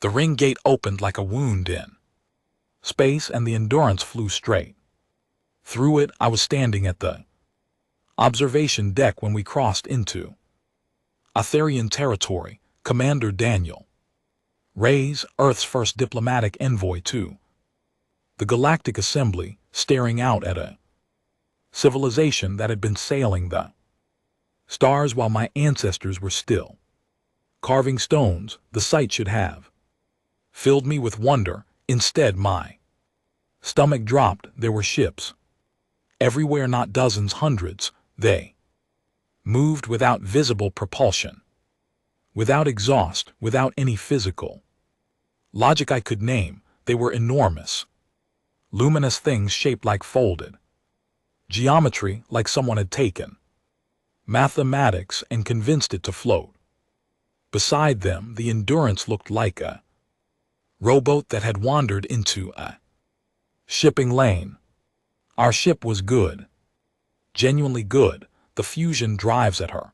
The ring gate opened like a wound in space, and the Endurance flew straight. Through it, I was standing at the observation deck when we crossed into Aetherian territory. Commander Daniel Ray's, Earth's first diplomatic envoy to the Galactic Assembly, staring out at a civilization that had been sailing the stars while my ancestors were still carving stones. The sight should have filled me with wonder. Instead, my stomach dropped. There were ships everywhere, not dozens, hundreds. They moved without visible propulsion, without exhaust, without any physical logic I could name. They were enormous, luminous things shaped like folded geometry, like someone had taken mathematics and convinced it to float. Beside them, the Endurance looked like a rowboat that had wandered into a shipping lane. Our ship was good, genuinely good. The fusion drives at her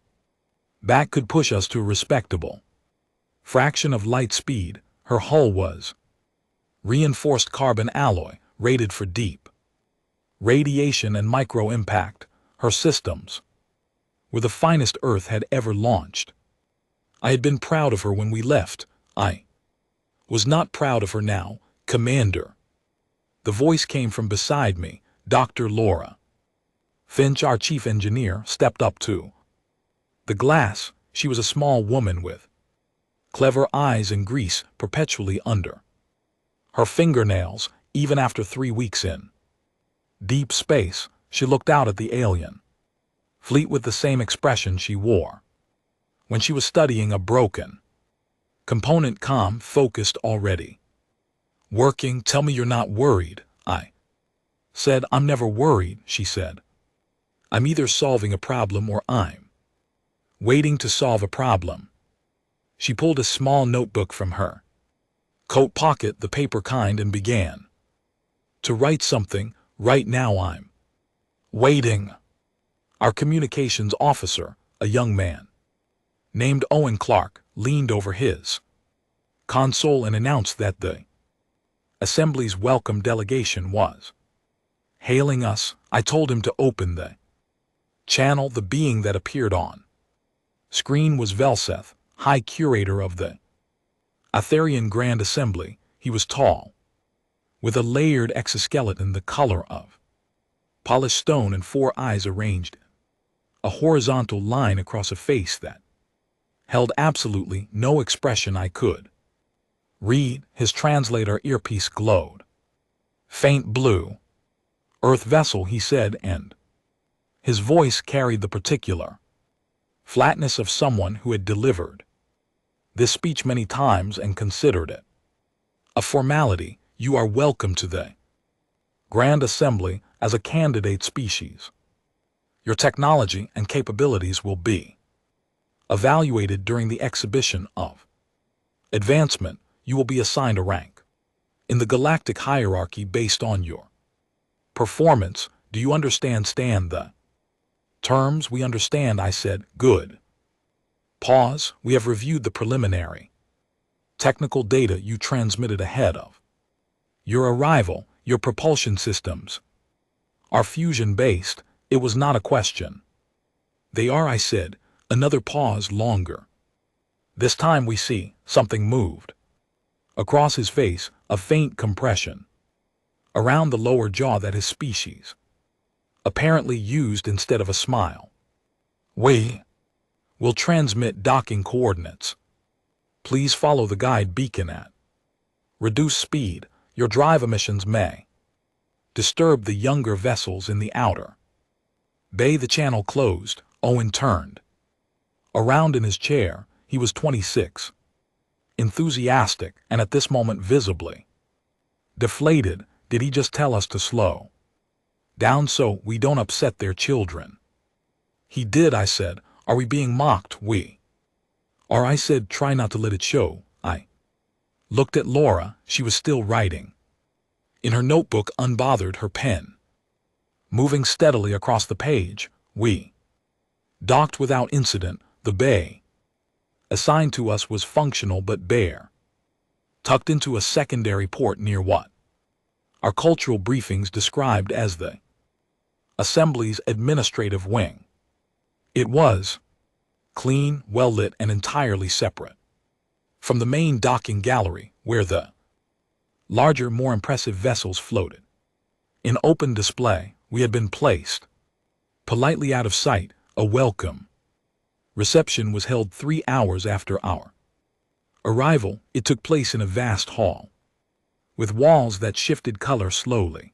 back could push us to a respectable fraction of light speed. Her hull was reinforced carbon alloy, rated for deep radiation and micro-impact. Her systems were the finest Earth had ever launched. I had been proud of her when we left. I was not proud of her now, Commander. The voice came from beside me. Dr. Laura Finch, our chief engineer, stepped up to the glass. She was a small woman with clever eyes and grease perpetually under her fingernails. Even after 3 weeks in deep space, she looked out at the alien fleet with the same expression she wore when she was studying a broken component. Calm, focused, already working. Tell me you're not worried, I said. I'm never worried, she said. I'm either solving a problem or I'm waiting to solve a problem. She pulled a small notebook from her coat pocket, the paper kind, and began to write something. Right now I'm waiting. Our communications officer, a young man named Owen Clark, leaned over his console and announced that the Assembly's welcome delegation was hailing us. I told him to open the channel. The being that appeared on screen was Velseth, High Curator of the Aetherian Grand Assembly. He was tall, with a layered exoskeleton the color of polished stone and 4 eyes arranged a horizontal line across a face that held absolutely no expression I could read. His translator earpiece glowed faint blue. Earth vessel, he said, and his voice carried the particular flatness of someone who had delivered this speech many times and considered it a formality. You are welcome to the Grand Assembly as a candidate species. Your technology and capabilities will be evaluated during the exhibition of advancement. You will be assigned a rank in the galactic hierarchy based on your performance. Do you understand the terms? We understand, I said. Good. Pause. We have reviewed the preliminary technical data you transmitted ahead of your arrival. Your propulsion systems are fusion-based. It was not a question. They are, I said. Another pause. Longer. This time we see something moved across his face, a faint compression around the lower jaw that his species apparently used instead of a smile. We will transmit docking coordinates. Please follow the guide beacon at reduced speed. Your drive emissions may disturb the younger vessels in the outer bay. The channel closed. Owen turned around in his chair. He was 26, enthusiastic, and at this moment visibly deflated. Did he just tell us to slow down so we don't upset their children? He did, I said. Are we being mocked? We are, I said. Try not to let it show. I looked at Laura. She was still writing in her notebook, unbothered, her pen moving steadily across the page. We docked without incident. The bay assigned to us was functional but bare. tucked into a secondary port near what our cultural briefings described as the Assembly's administrative wing. It was clean, well-lit, and entirely separate from the main docking gallery where the larger, more impressive vessels floated. In open display, we had been placed politely out of sight. A welcome reception was held 3 hours after our arrival. It took place in a vast hall, with walls that shifted color slowly,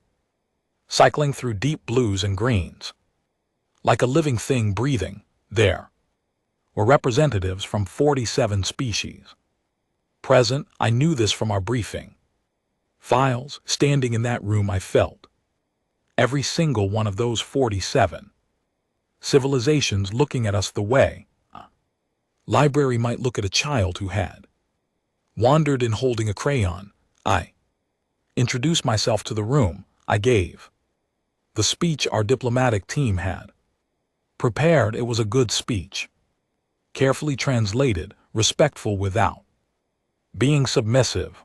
cycling through deep blues and greens. Like a living thing breathing, there were representatives from 47 species present. I knew this from our briefing files. Standing in that room, I felt every single one of those 47 civilizations looking at us the way a library might look at a child who had wandered in holding a crayon. I introduced myself to the room. I gave the speech our diplomatic team had prepared. It was a good speech, carefully translated, respectful without being submissive.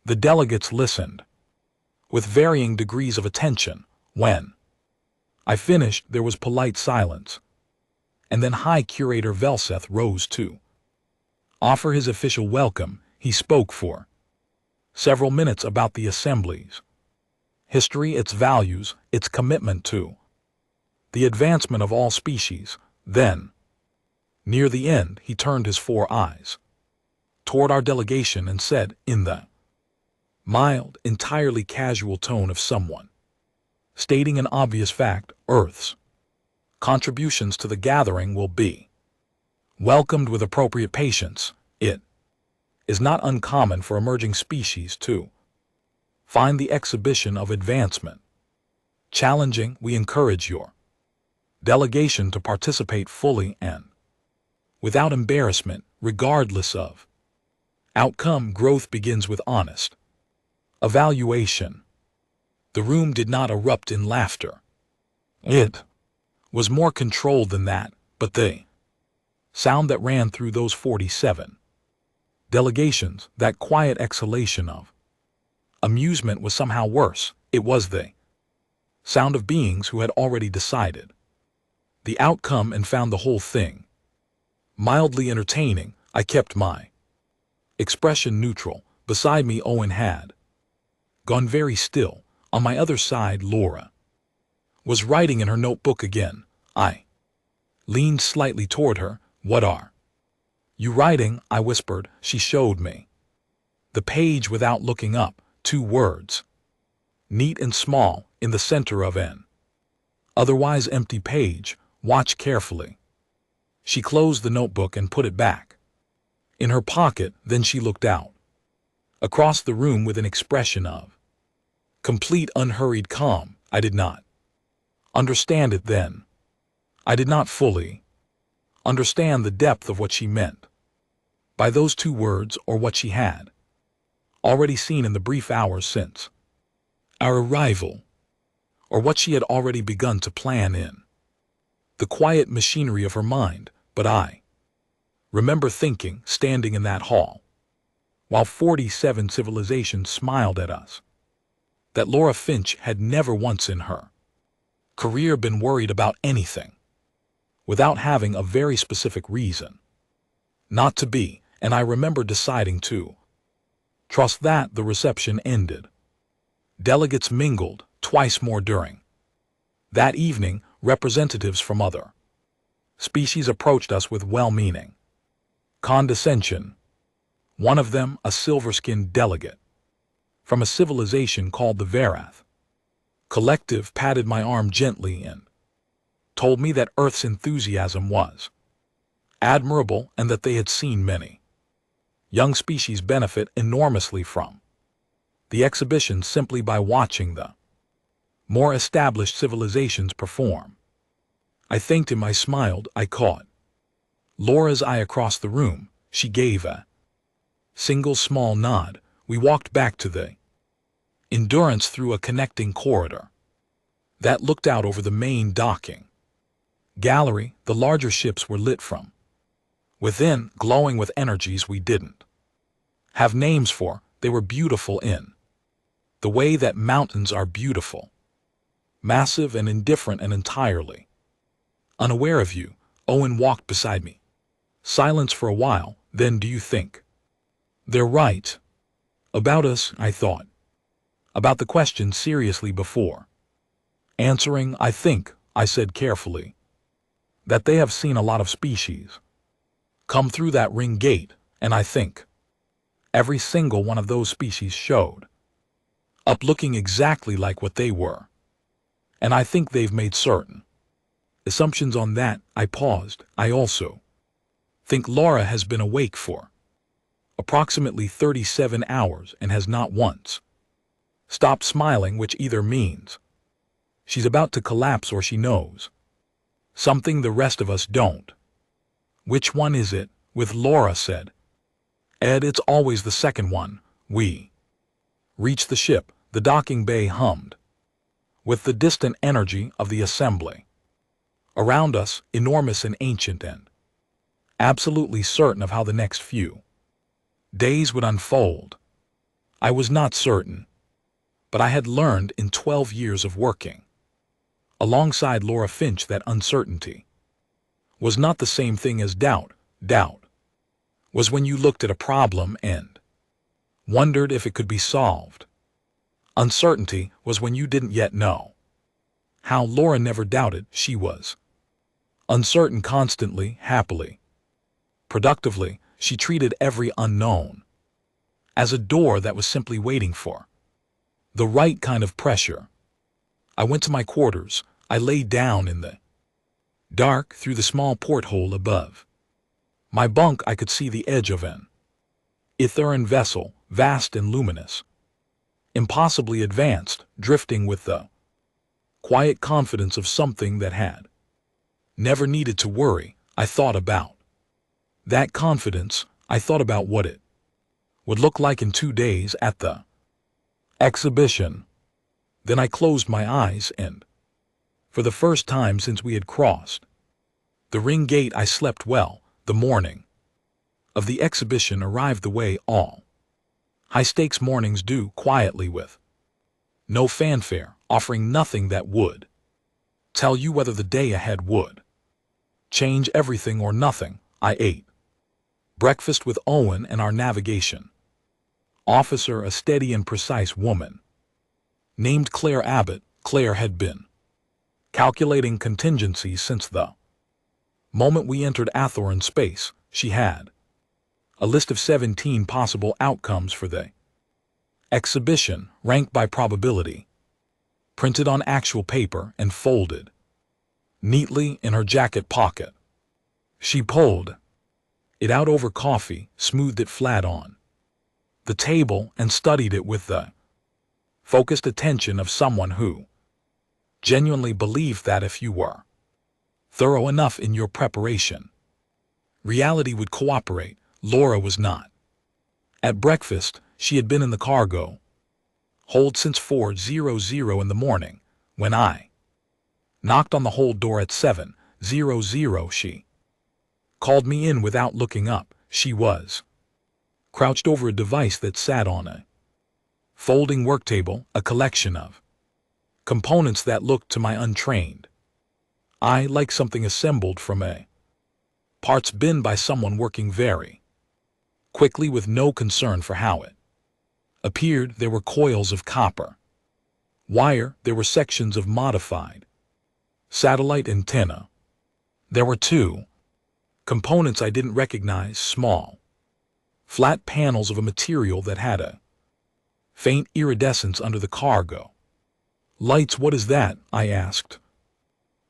The delegates listened with varying degrees of attention. When I finished, there was polite silence, and then High Curator Velseth rose to offer his official welcome. He spoke for several minutes about the Assembly's history, its values, its commitment to the advancement of all species. Then, near the end, he turned his 4 eyes toward our delegation and said, in the mild, entirely casual tone of someone stating an obvious fact, Earth's contributions to the gathering will be welcomed with appropriate patience. It is not uncommon for emerging species to find the exhibition of advancement challenging. We encourage your delegation to participate fully and without embarrassment, regardless of outcome. Growth begins with honest evaluation. The room did not erupt in laughter. It was more controlled than that, but the sound that ran through those 47 delegations, that quiet exhalation of amusement, was somehow worse. It was the sound of beings who had already decided the outcome and found the whole thing mildly entertaining. I kept my expression neutral. Beside me, Owen had gone very still. On my other side, Laura was writing in her notebook again. I leaned slightly toward her. What are you writing? I whispered. She showed me the page without looking up. 2 words, neat and small, in the center of an otherwise empty page. Watch carefully. She closed the notebook and put it back in her pocket. Then she looked out across the room with an expression of complete unhurried calm. I did not understand it then. I did not fully understand the depth of what she meant by those 2 words, or what she had already seen in the brief hours since our arrival, or what she had already begun to plan in the quiet machinery of her mind. But I remember thinking, standing in that hall, while 47 civilizations smiled at us, that Laura Finch had never once in her career been worried about anything without having a very specific reason not to be. And I remember deciding to trust that. The reception ended. Delegates mingled twice more during that evening. Representatives from other species approached us with well-meaning condescension. One of them, a silver-skinned delegate from a civilization called the Verath Collective, patted my arm gently and told me that Earth's enthusiasm was admirable and that they had seen many young species benefit enormously from the exhibition simply by watching the more established civilizations perform. I thanked him. I smiled. I caught Laura's eye across the room. She gave a single small nod. We walked back to the Endurance through a connecting corridor that looked out over the main docking gallery. The larger ships were lit from within, glowing with energies we didn't have names for, they were beautiful in the way that mountains are beautiful, massive and indifferent and entirely unaware of you. Owen walked beside me. Silence for a while, then do you think they're right about us? I thought about the question seriously before answering. I think, I said carefully, that they have seen a lot of species come through that ring gate, and I think every single one of those species showed up looking exactly like what they were. And I think they've made certain assumptions on that. I paused. I also think Laura has been awake for approximately 37 hours and has not once stopped smiling, which either means she's about to collapse or she knows something the rest of us don't. Which one is it? With Laura said Ed, it's always the second one. We reached the ship. The docking bay hummed with the distant energy of the assembly around us, enormous and ancient, and absolutely certain of how the next few days would unfold. I was not certain, but I had learned in 12 years of working alongside Laura Finch that uncertainty was not the same thing as doubt. Doubt was when you looked at a problem and wondered if it could be solved. Uncertainty was when you didn't yet know how. Laura never doubted. She was uncertain constantly, happily, productively. She treated every unknown as a door that was simply waiting for the right kind of pressure. I went to my quarters. I lay down in the dark through the small porthole above my bunk. I could see the edge of an Etherian vessel, vast and luminous, impossibly advanced, drifting with the quiet confidence of something that had never needed to worry. I thought about that confidence. I thought about what it would look like in 2 days at the exhibition. Then I closed my eyes and, for the first time since we had crossed the ring gate, I slept well. The morning of the exhibition arrived the way all high-stakes mornings do, quietly, with no fanfare, offering nothing that would tell you whether the day ahead would change everything or nothing. I ate breakfast with Owen and our navigation officer, a steady and precise woman named Claire Abbott. Claire had been calculating contingencies since the moment we entered Athoran space. She had a list of 17 possible outcomes for the exhibition, ranked by probability, printed on actual paper and folded neatly in her jacket pocket. She pulled it out over coffee, smoothed it flat on the table, and studied it with the focused attention of someone who genuinely believed that if you were thorough enough in your preparation, reality would cooperate. Laura was not. At breakfast, she had been in the cargo hold since 4:00 in the morning. When I knocked on the hold door at 7:00, she called me in without looking up. She was crouched over a device that sat on a folding work table, a collection of components that looked to my untrained eye like something assembled from a parts bin by someone working very quickly with no concern for how it appeared. There were coils of copper wire. There were sections of modified satellite antenna. There were two components I didn't recognize, small, flat panels of a material that had a faint iridescence under the cargo lights. What is that? I asked.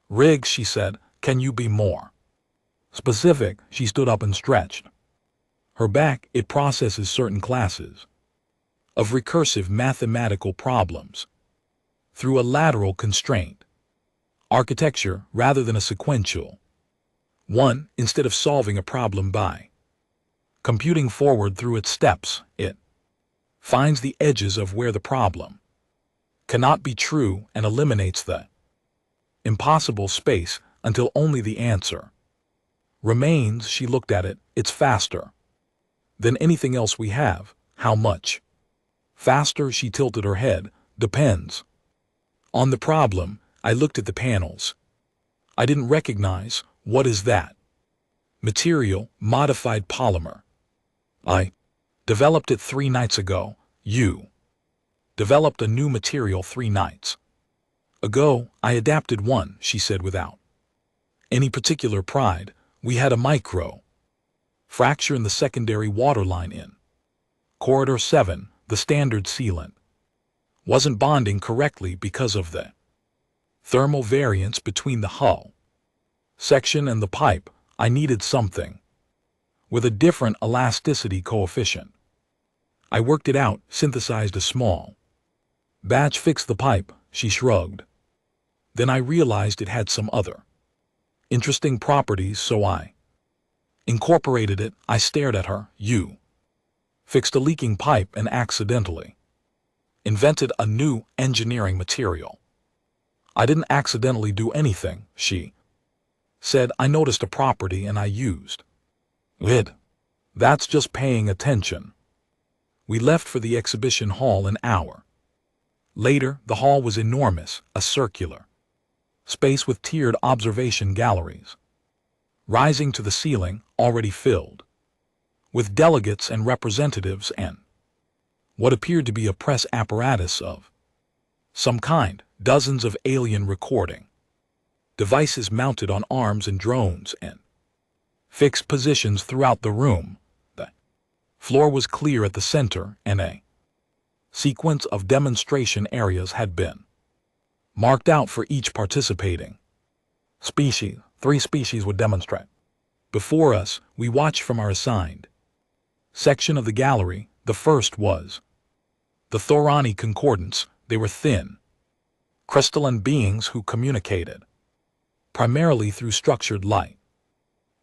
Rigs, she said. Can you be more specific? She stood up and stretched her back. It processes certain classes of recursive mathematical problems through a lateral constraint architecture rather than a sequential one. Instead of solving a problem by computing forward through its steps, it finds the edges of where the problem cannot be true and eliminates the impossible space until only the answer remains. She looked at it. It's faster Than anything else we have. How much? Faster, she tilted her head. Depends on the problem. I looked at the panels. I didn't recognize. What is that? Material, modified polymer. I developed it 3 nights ago. You developed a new material 3 nights ago. I adapted one, she said without any particular pride. We had a micro fracture in the secondary waterline in Corridor 7, the standard sealant wasn't bonding correctly because of the thermal variance between the hull section and the pipe. I needed something with a different elasticity coefficient. I worked it out, synthesized a small batch, fixed the pipe. She shrugged. Then I realized it had some other interesting properties, so I incorporated it. I stared at her. You fixed a leaking pipe and accidentally invented a new engineering material. I didn't accidentally do anything, she said. I noticed a property and I used it. That's just paying attention. We left for the exhibition hall an hour later. The hall was enormous, a circular space with tiered observation galleries rising to the ceiling, already filled with delegates and representatives and what appeared to be a press apparatus of some kind. Dozens of alien recording devices mounted on arms and drones and fixed positions throughout the room. The floor was clear at the center, and a sequence of demonstration areas had been marked out for each participating species. 3 species would demonstrate. Before us, we watched from our assigned section of the gallery. The first was the Thorani concordants. They were thin, crystalline beings who communicated primarily through structured light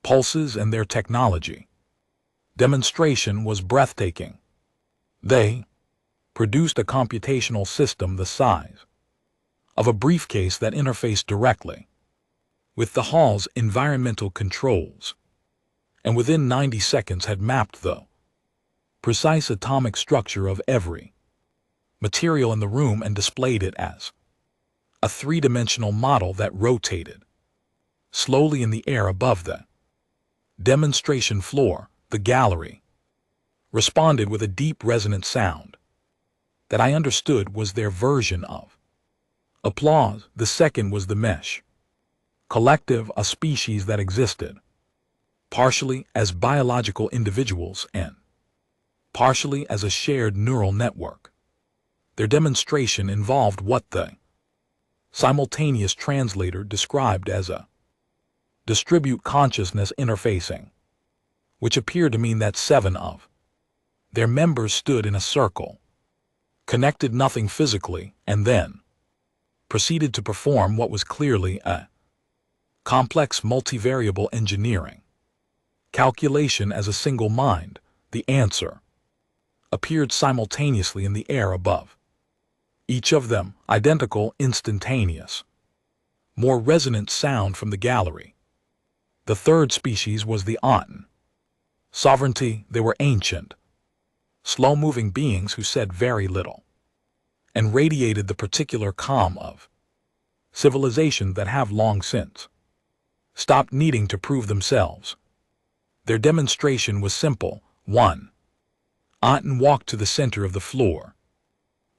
pulses, and their technology demonstration was breathtaking. They produced a computational system the size of a briefcase that interfaced directly with the hall's environmental controls, and within 90 seconds had mapped the precise atomic structure of every material in the room and displayed it as a 3-dimensional model that rotated slowly in the air above the demonstration floor. The gallery responded with a deep resonant sound that I understood was their version of applause. The second was the mesh collective, a species that existed partially as biological individuals and partially as a shared neural network. Their demonstration involved what the simultaneous translator described as a distribute consciousness interfacing, which appeared to mean that 7 of their members stood in a circle, connected nothing physically, and then proceeded to perform what was clearly a complex multivariable engineering calculation as a single mind. The answer appeared simultaneously in the air above each of them, identical, instantaneous, more resonant sound from the gallery. The third species was the Aten sovereignty. They were ancient, slow-moving beings who said very little and radiated the particular calm of civilization that have long since stopped needing to prove themselves. Their demonstration was simple. 1. Aten walked to the center of the floor,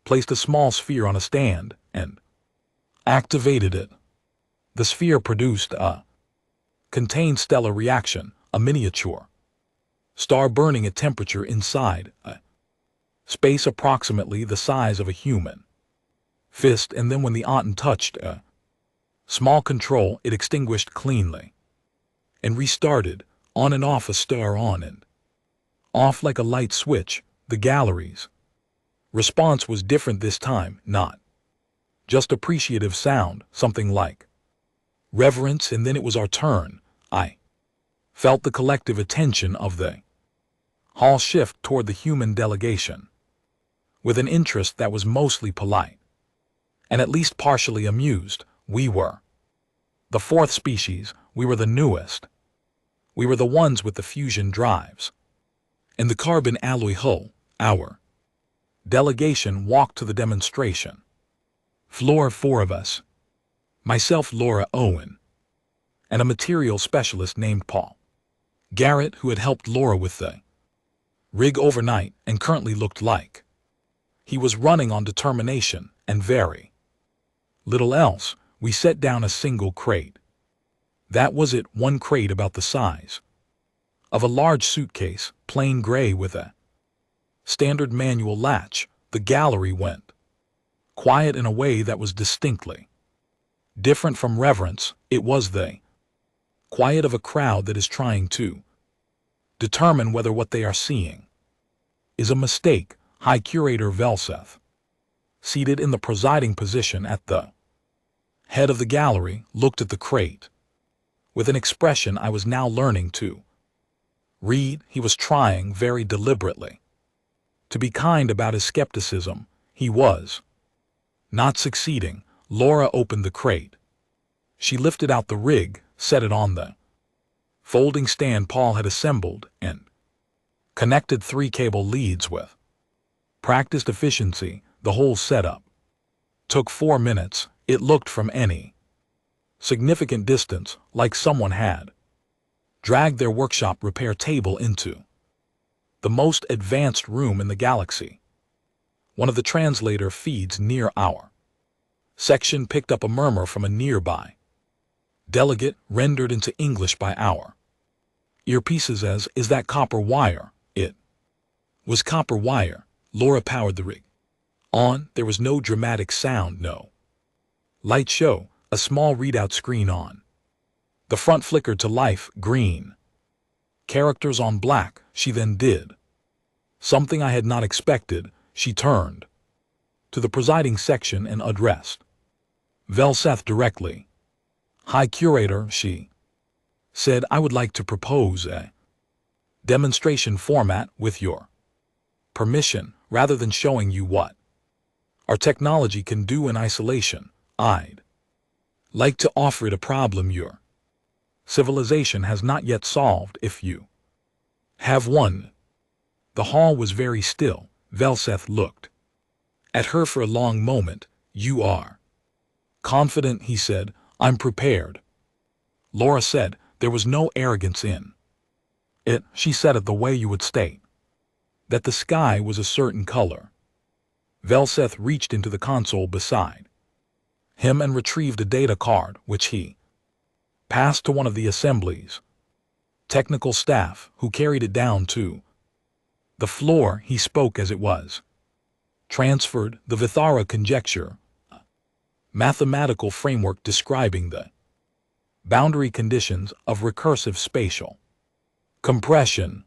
placed a small sphere on a stand, and activated it. The sphere produced a contained stellar reaction, a miniature star burning at temperature inside a space approximately the size of a human fist, and then when the Aten touched a small control, it extinguished cleanly and restarted, on and off, a star on and off like a light switch. The gallery's response was different this time, not just appreciative sound, something like reverence, and then it was our turn. I felt the collective attention of the hall shift toward the human delegation, with an interest that was mostly polite and at least partially amused. We were the 4th species. We were the newest. We were the ones with the fusion drives and the carbon alloy hull. Our delegation walked to the demonstration. Floor, 4 of us. Myself, Laura, Owen, and a materials specialist named Paul Garrett, who had helped Laura with the rig overnight and currently looked like he was running on determination and very little else. We set down a single crate. That was it, one crate about the size of a large suitcase, plain gray with a standard manual latch. The gallery went quiet in a way that was distinctly different from reverence. It was the quiet of a crowd that is trying to determine whether what they are seeing is a mistake. High Curator Velseth, seated in the presiding position at the head of the gallery, looked at the crate with an expression I was now learning to read. He was trying very deliberately to be kind about his skepticism. He was not succeeding. Laura opened the crate. She lifted out the rig, set it on the folding stand Paul had assembled, and connected 3 cable leads with practiced efficiency. The whole setup took 4 minutes. It looked from any significant distance like someone had dragged their workshop repair table into the most advanced room in the galaxy. One of the translator feeds near our section picked up a murmur from a nearby delegate, rendered into English by our earpieces as, "Is that copper wire?" It was copper wire. Laura powered the rig on. There was no dramatic sound, no light show. A small readout screen on the front flickered to life, green characters on black. She then did something I had not expected. She turned to the presiding section and addressed Velseth directly. "High Curator," she said, "I would like to propose a demonstration format with your permission. Rather than showing you what our technology can do in isolation, I'd like to offer it a problem your civilization has not yet solved, if you have one." The hall was very still. Velseth looked at her for a long moment. "You are confident," he said. "I'm prepared." Laura said. There was no arrogance in it. She said it the way you would state that the sky was a certain color. Velseth reached into the console beside him and retrieved a data card, which he passed to one of the assembly's technical staff, who carried it down to the floor. He spoke as it was transferred. The Vithara conjecture, a mathematical framework describing the boundary conditions of recursive spatial compression.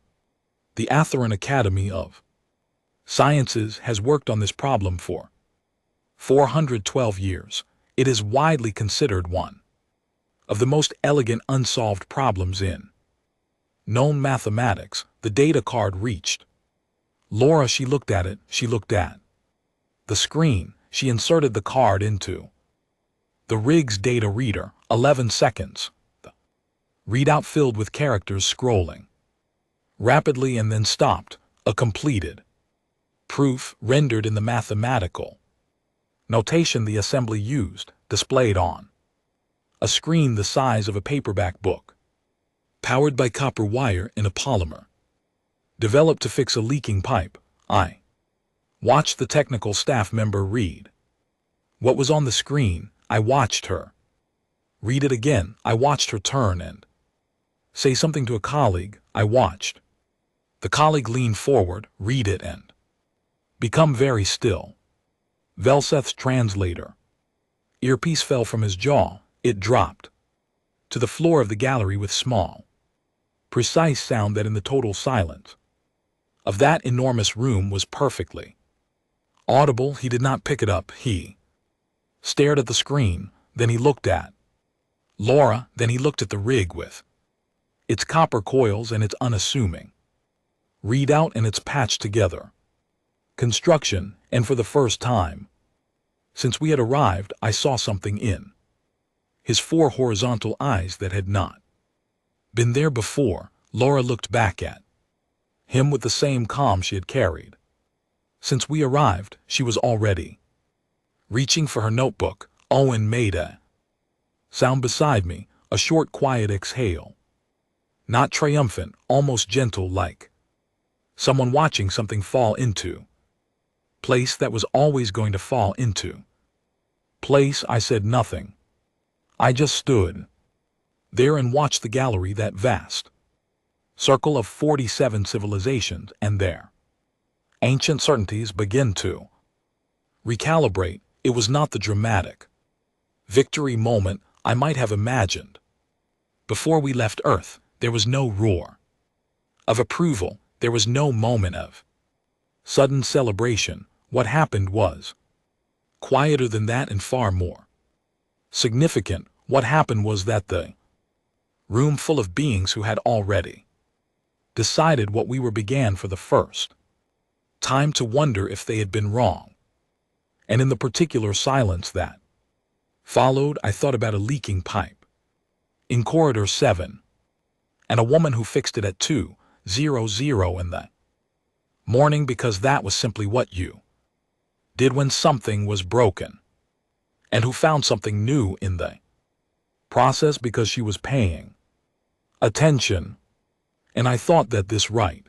The Atheran Academy of Sciences has worked on this problem for 412 years. It is widely considered one of the most elegant unsolved problems in known mathematics. The data card reached Laura. She looked at it. She looked at the screen. She inserted the card into the rig's data reader. 11 seconds. The readout filled with characters scrolling rapidly and then stopped. A completed proof, rendered in the mathematical notation the assembly used, displayed on a screen the size of a paperback book, powered by copper wire in a polymer developed to fix a leaking pipe. I watched the technical staff member read what was on the screen. I watched her read it again. I watched her turn and say something to a colleague. I watched the colleague lean forward, read it, and become very still. Velseth's translator earpiece fell from his jaw. It dropped to the floor of the gallery with small, precise sound that in the total silence of that enormous room was perfectly audible. He did not pick it up. He stared at the screen, then he looked at Laura, then he looked at the rig with its copper coils and its unassuming readout and its patched together construction, and for the first time since we had arrived, I saw something in his 4 horizontal eyes that had not been there before. Laura looked back at him with the same calm she had carried. Since we arrived, she was already reaching for her notebook. Owen made a sound beside me, a short, quiet exhale. Not triumphant, almost gentle, like someone watching something fall into place that was always going to fall into place. I said nothing. I just stood there and watched the gallery, that vast circle of 47 civilizations and their ancient certainties begin to recalibrate. It was not the dramatic victory moment I might have imagined. Before we left Earth, there was no roar of approval. There was no moment of sudden celebration. What happened was quieter than that and far more significant. What happened was that the room full of beings who had already decided what we were began for the first time to wonder if they had been wrong. And in the particular silence that followed, I thought about a leaking pipe in corridor 7 and a woman who fixed it at 2:00 in the morning, because that was simply what you did when something was broken, and who found something new in the process because she was paying attention. And I thought that this right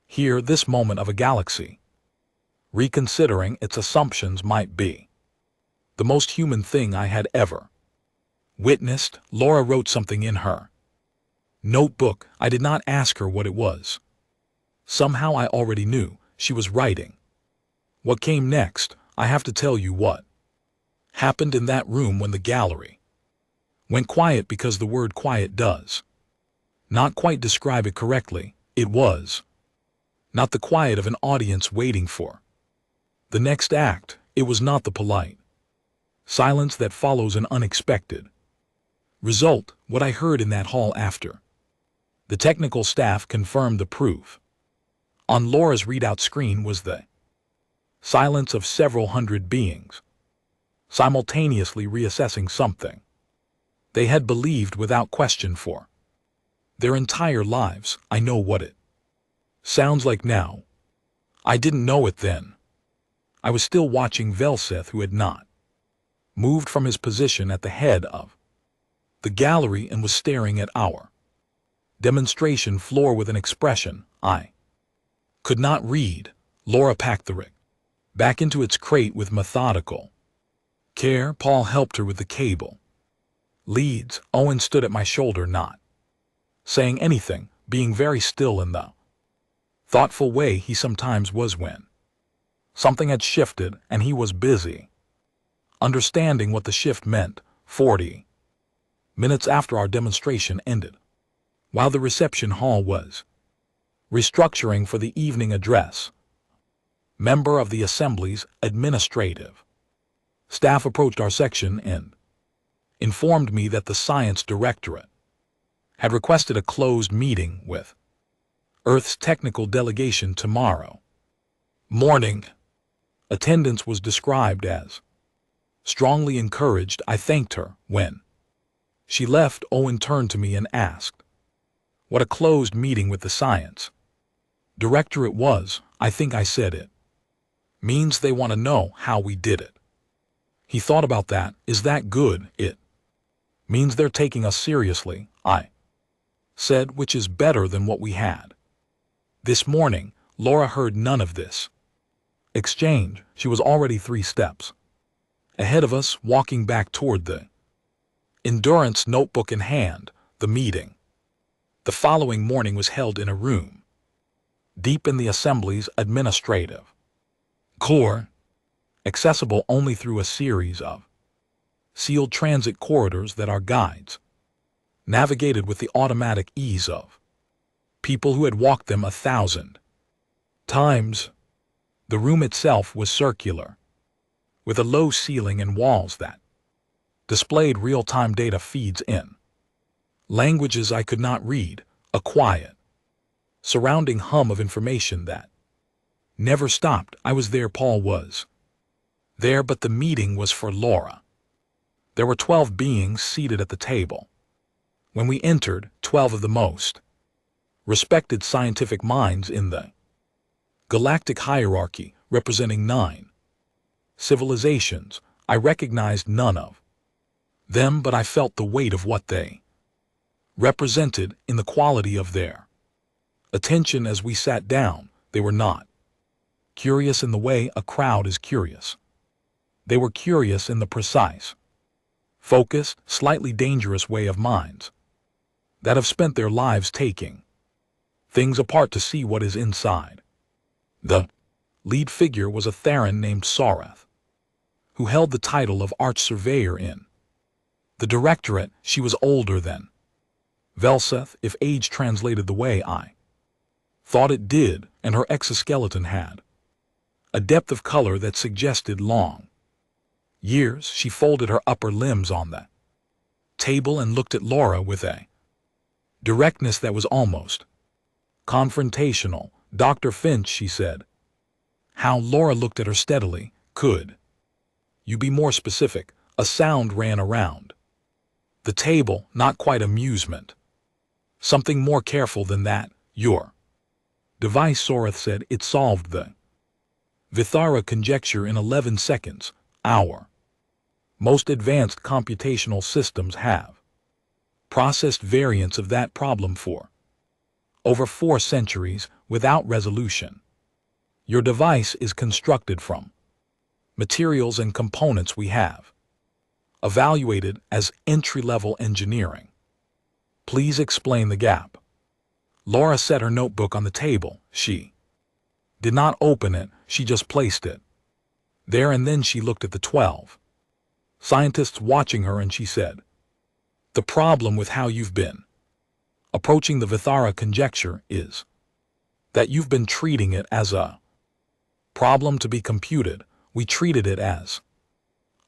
here, this moment of a galaxy reconsidering its assumptions, might be the most human thing I had ever witnessed. Laura wrote something in her notebook. I did not ask her what it was. Somehow I already knew she was writing. What came next, I have to tell you what happened in that room when the gallery went quiet, because the word quiet does not quite describe it correctly. It was not the quiet of an audience waiting for the next act. It was not the polite silence that follows an unexpected result. What I heard in that hall after the technical staff confirmed the proof on Laura's readout screen was the silence of several hundred beings simultaneously reassessing something they had believed without question for their entire lives. I know what it sounds like now. I didn't know it then. I was still watching Velseth, who had not moved from his position at the head of the gallery and was staring at our demonstration floor with an expression I could not read. Laura packed the rig back into its crate with methodical care. Paul helped her with the cable leads. Owen stood at my shoulder, not saying anything, being very still in the thoughtful way he sometimes was when something had shifted and he was busy understanding what the shift meant. 40 minutes after our demonstration ended, while the reception hall was restructuring for the evening address, member of the Assembly's administrative staff approached our section and informed me that the Science Directorate had requested a closed meeting with Earth's technical delegation tomorrow morning. Attendance was described as strongly encouraged. I thanked her. When she left, Owen turned to me and asked what a closed meeting with the Science Directorate was. I think I said it means they want to know how we did it. He thought about that. Is that good? It means they're taking us seriously, I said, which is better than what we had this morning. Laura heard none of this exchange. She was already 3 steps ahead of us, walking back toward the endurance, notebook in hand. The meeting the following morning was held in a room deep in the Assembly's administrative core, accessible only through a series of sealed transit corridors that our guides navigated with the automatic ease of people who had walked them 1,000 times. The room itself was circular, with a low ceiling and walls that displayed real-time data feeds in languages I could not read, a quiet, surrounding hum of information that never stopped. I was there, Paul was there, but the meeting was for Laura. There were 12 beings seated at the table. When we entered, 12 of the most respected scientific minds in the galactic hierarchy, representing 9 civilizations. I recognized none of them, but I felt the weight of what they represented in the quality of their attention as we sat down. They were not curious in the way a crowd is curious. They were curious in the precise, focused, slightly dangerous way of minds that have spent their lives taking things apart to see what is inside. The lead figure was a Theran named Sarath, who held the title of Arch-Surveyor in the Directorate. She was older than Velseth, if age translated the way I thought it did, and her exoskeleton had a depth of color that suggested long years. She folded her upper limbs on the table and looked at Laura with a directness that was almost confrontational. "Dr. Finch," she said. How Laura looked at her steadily. "Could you be more specific?" A sound ran around the table, not quite amusement. "Something more careful than that. Your device," Sarath said. "It solved the Vithara conjecture in 11 seconds. Our most advanced computational systems have processed variants of that problem for over 4 centuries without resolution. Your device is constructed from materials and components we have evaluated as entry-level engineering. Please explain the gap." Laura set her notebook on the table. She did not open it, she just placed it there, and then she looked at the 12 scientists watching her and she said, "The problem with how you've been approaching the Vithara conjecture is that you've been treating it as a problem to be computed. We treated it as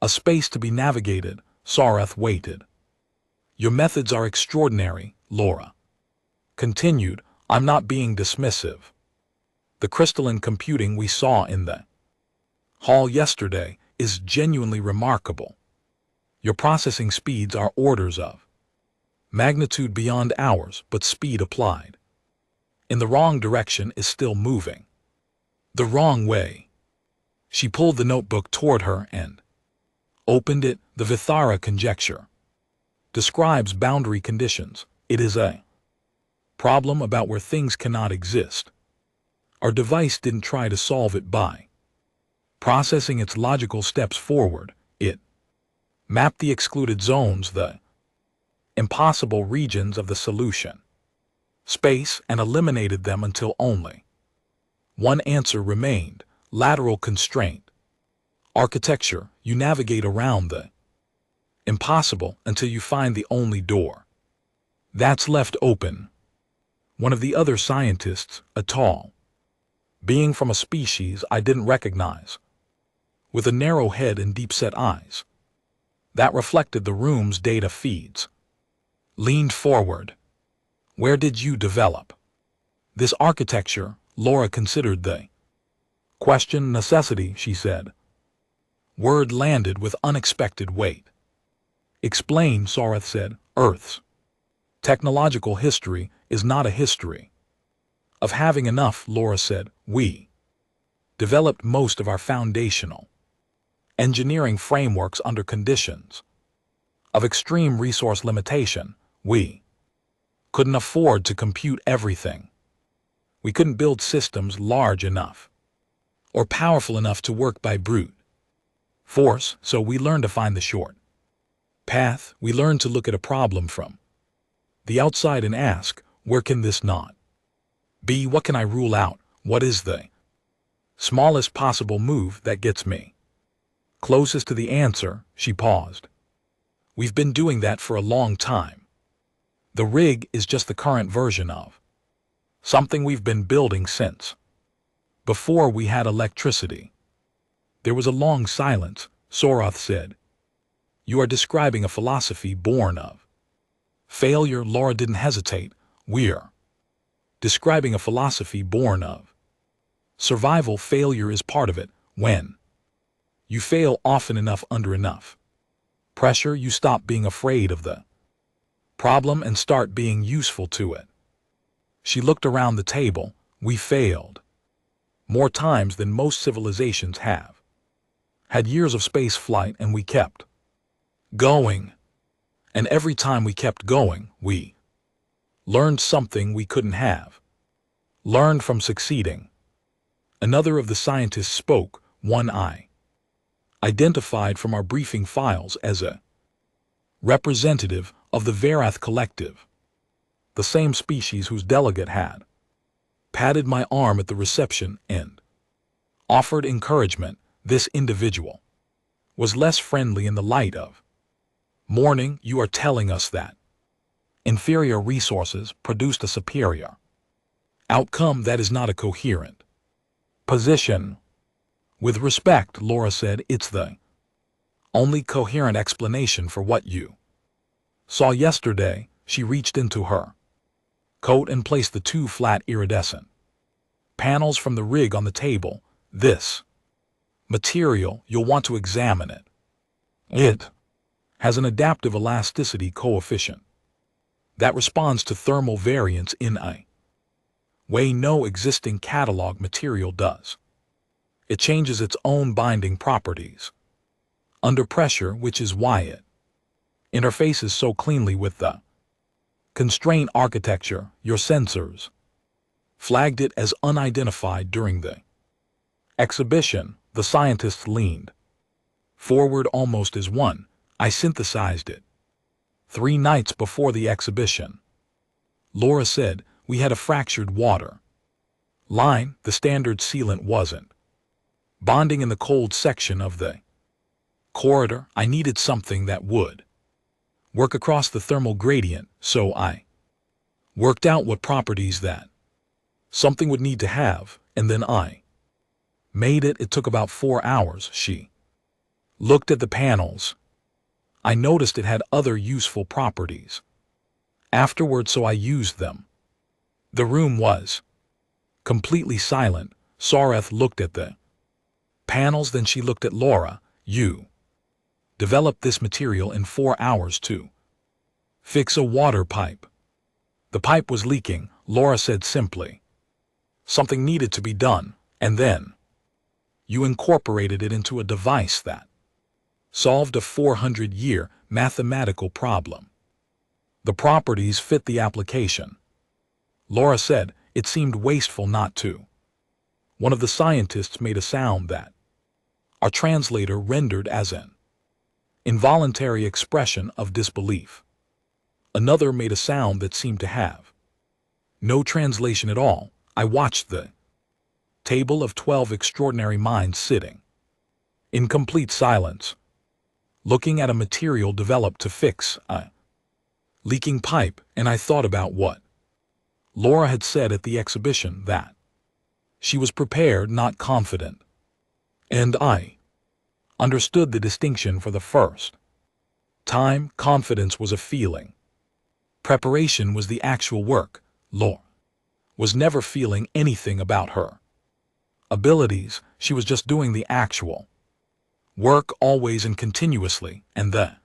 a space to be navigated." Sarath waited. "Your methods are extraordinary," Laura continued. "I'm not being dismissive. The crystalline computing we saw in the hall yesterday is genuinely remarkable. Your processing speeds are orders of magnitude beyond ours, but speed applied in the wrong direction is still moving the wrong way." She pulled the notebook toward her and opened it. "The Vithara conjecture describes boundary conditions. It is a problem about where things cannot exist. Our device didn't try to solve it by processing its logical steps forward. It mapped the excluded zones, the impossible regions of the solution space, and eliminated them until only one answer remained: lateral constraint. Architecture, you navigate around the impossible until you find the only door that's left open." One of the other scientists, a tall being from a species I didn't recognize, with a narrow head and deep-set eyes that reflected the room's data feeds, leaned forward. "Where did you develop this architecture?" Laura considered the question. "Necessity," she said. Word landed with unexpected weight. "Explain," Sarath said. "Earth's technological history is not a history of having enough," Laura said. "We developed most of our foundational engineering frameworks under conditions of extreme resource limitation. We couldn't afford to compute everything. We couldn't build systems large enough or powerful enough to work by brute force, so we learned to find the short path. We learned to look at a problem from the outside and ask, where can this not be? What can I rule out? What is the smallest possible move that gets me closest to the answer?" She paused. "We've been doing that for a long time. The rig is just the current version of something we've been building since before we had electricity." There was a long silence. Sarath said, "You are describing a philosophy born of failure." Laura didn't hesitate. "We're describing a philosophy born of survival. Failure is part of it. When you fail often enough under enough pressure, you stop being afraid of the problem and start being useful to it. She looked around the table. We failed. More times than most civilizations have. Had years of space flight and we kept going. And every time we kept going, we learned something we couldn't have. Learned from succeeding. Another of the scientists spoke, one eye. Identified from our briefing files as a representative of the Verath Collective. The same species whose delegate had patted my arm at the reception and offered encouragement. This individual was less friendly in the light of mourning. You are telling us that inferior resources produced a superior outcome. That is not a coherent position. With respect, Laura said, it's the only coherent explanation for what you saw yesterday. She reached into her coat and placed the two flat iridescent panels from the rig on the table. This material, you'll want to examine it. It has an adaptive elasticity coefficient that responds to thermal variance in a way no existing catalog material does. It changes its own binding properties under pressure, which is why it interfaces so cleanly with the constraint architecture. Your sensors flagged it as unidentified during the exhibition. The scientists leaned forward almost as one. I synthesized it 3 nights before the exhibition. Laura said, we had a fractured water line. The standard sealant wasn't bonding in the cold section of the corridor. I needed something that would work across the thermal gradient, so I worked out what properties that something would need to have, and then I made it. It took about 4 hours. She looked at the panels. I noticed it had other useful properties afterward, so I used them. The room was completely silent. Sareth looked at the panels, then she looked at Laura. You developed this material in 4 hours to fix a water pipe. The pipe was leaking, Laura said simply. Something needed to be done, and then you incorporated it into a device that solved a 400-year mathematical problem. The properties fit the application. Laura said, it seemed wasteful not to. One of the scientists made a sound that our translator rendered as an involuntary expression of disbelief. Another made a sound that seemed to have no translation at all. I watched the table of 12 extraordinary minds sitting in complete silence, looking at a material developed to fix a leaking pipe, and I thought about what Laura had said at the exhibition, that she was prepared, not confident. And I understood the distinction for the first time. Confidence was a feeling. Preparation was the actual work. Laura was never feeling anything about her abilities. She was just doing the actual work, always and continuously, and the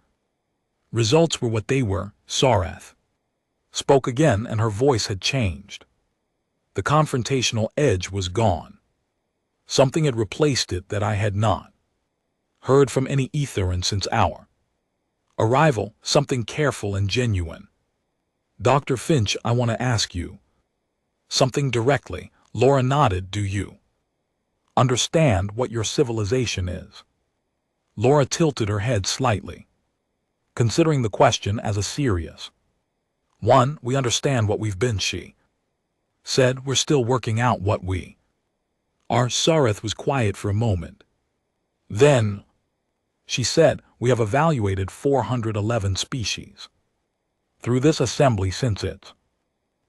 results were what they were. Sareth spoke again, and her voice had changed. The confrontational edge was gone. Something had replaced it that I had not heard from any Etherean since our arrival, something careful and genuine. Dr. Finch, I want to ask you something directly. Laura nodded. Do you understand what your civilization is? Laura tilted her head slightly, considering the question as a serious one. We understand what we've been, she said. We're still working out what we are. Sareth was quiet for a moment. Then she said, we have evaluated 411 species. Through this assembly since its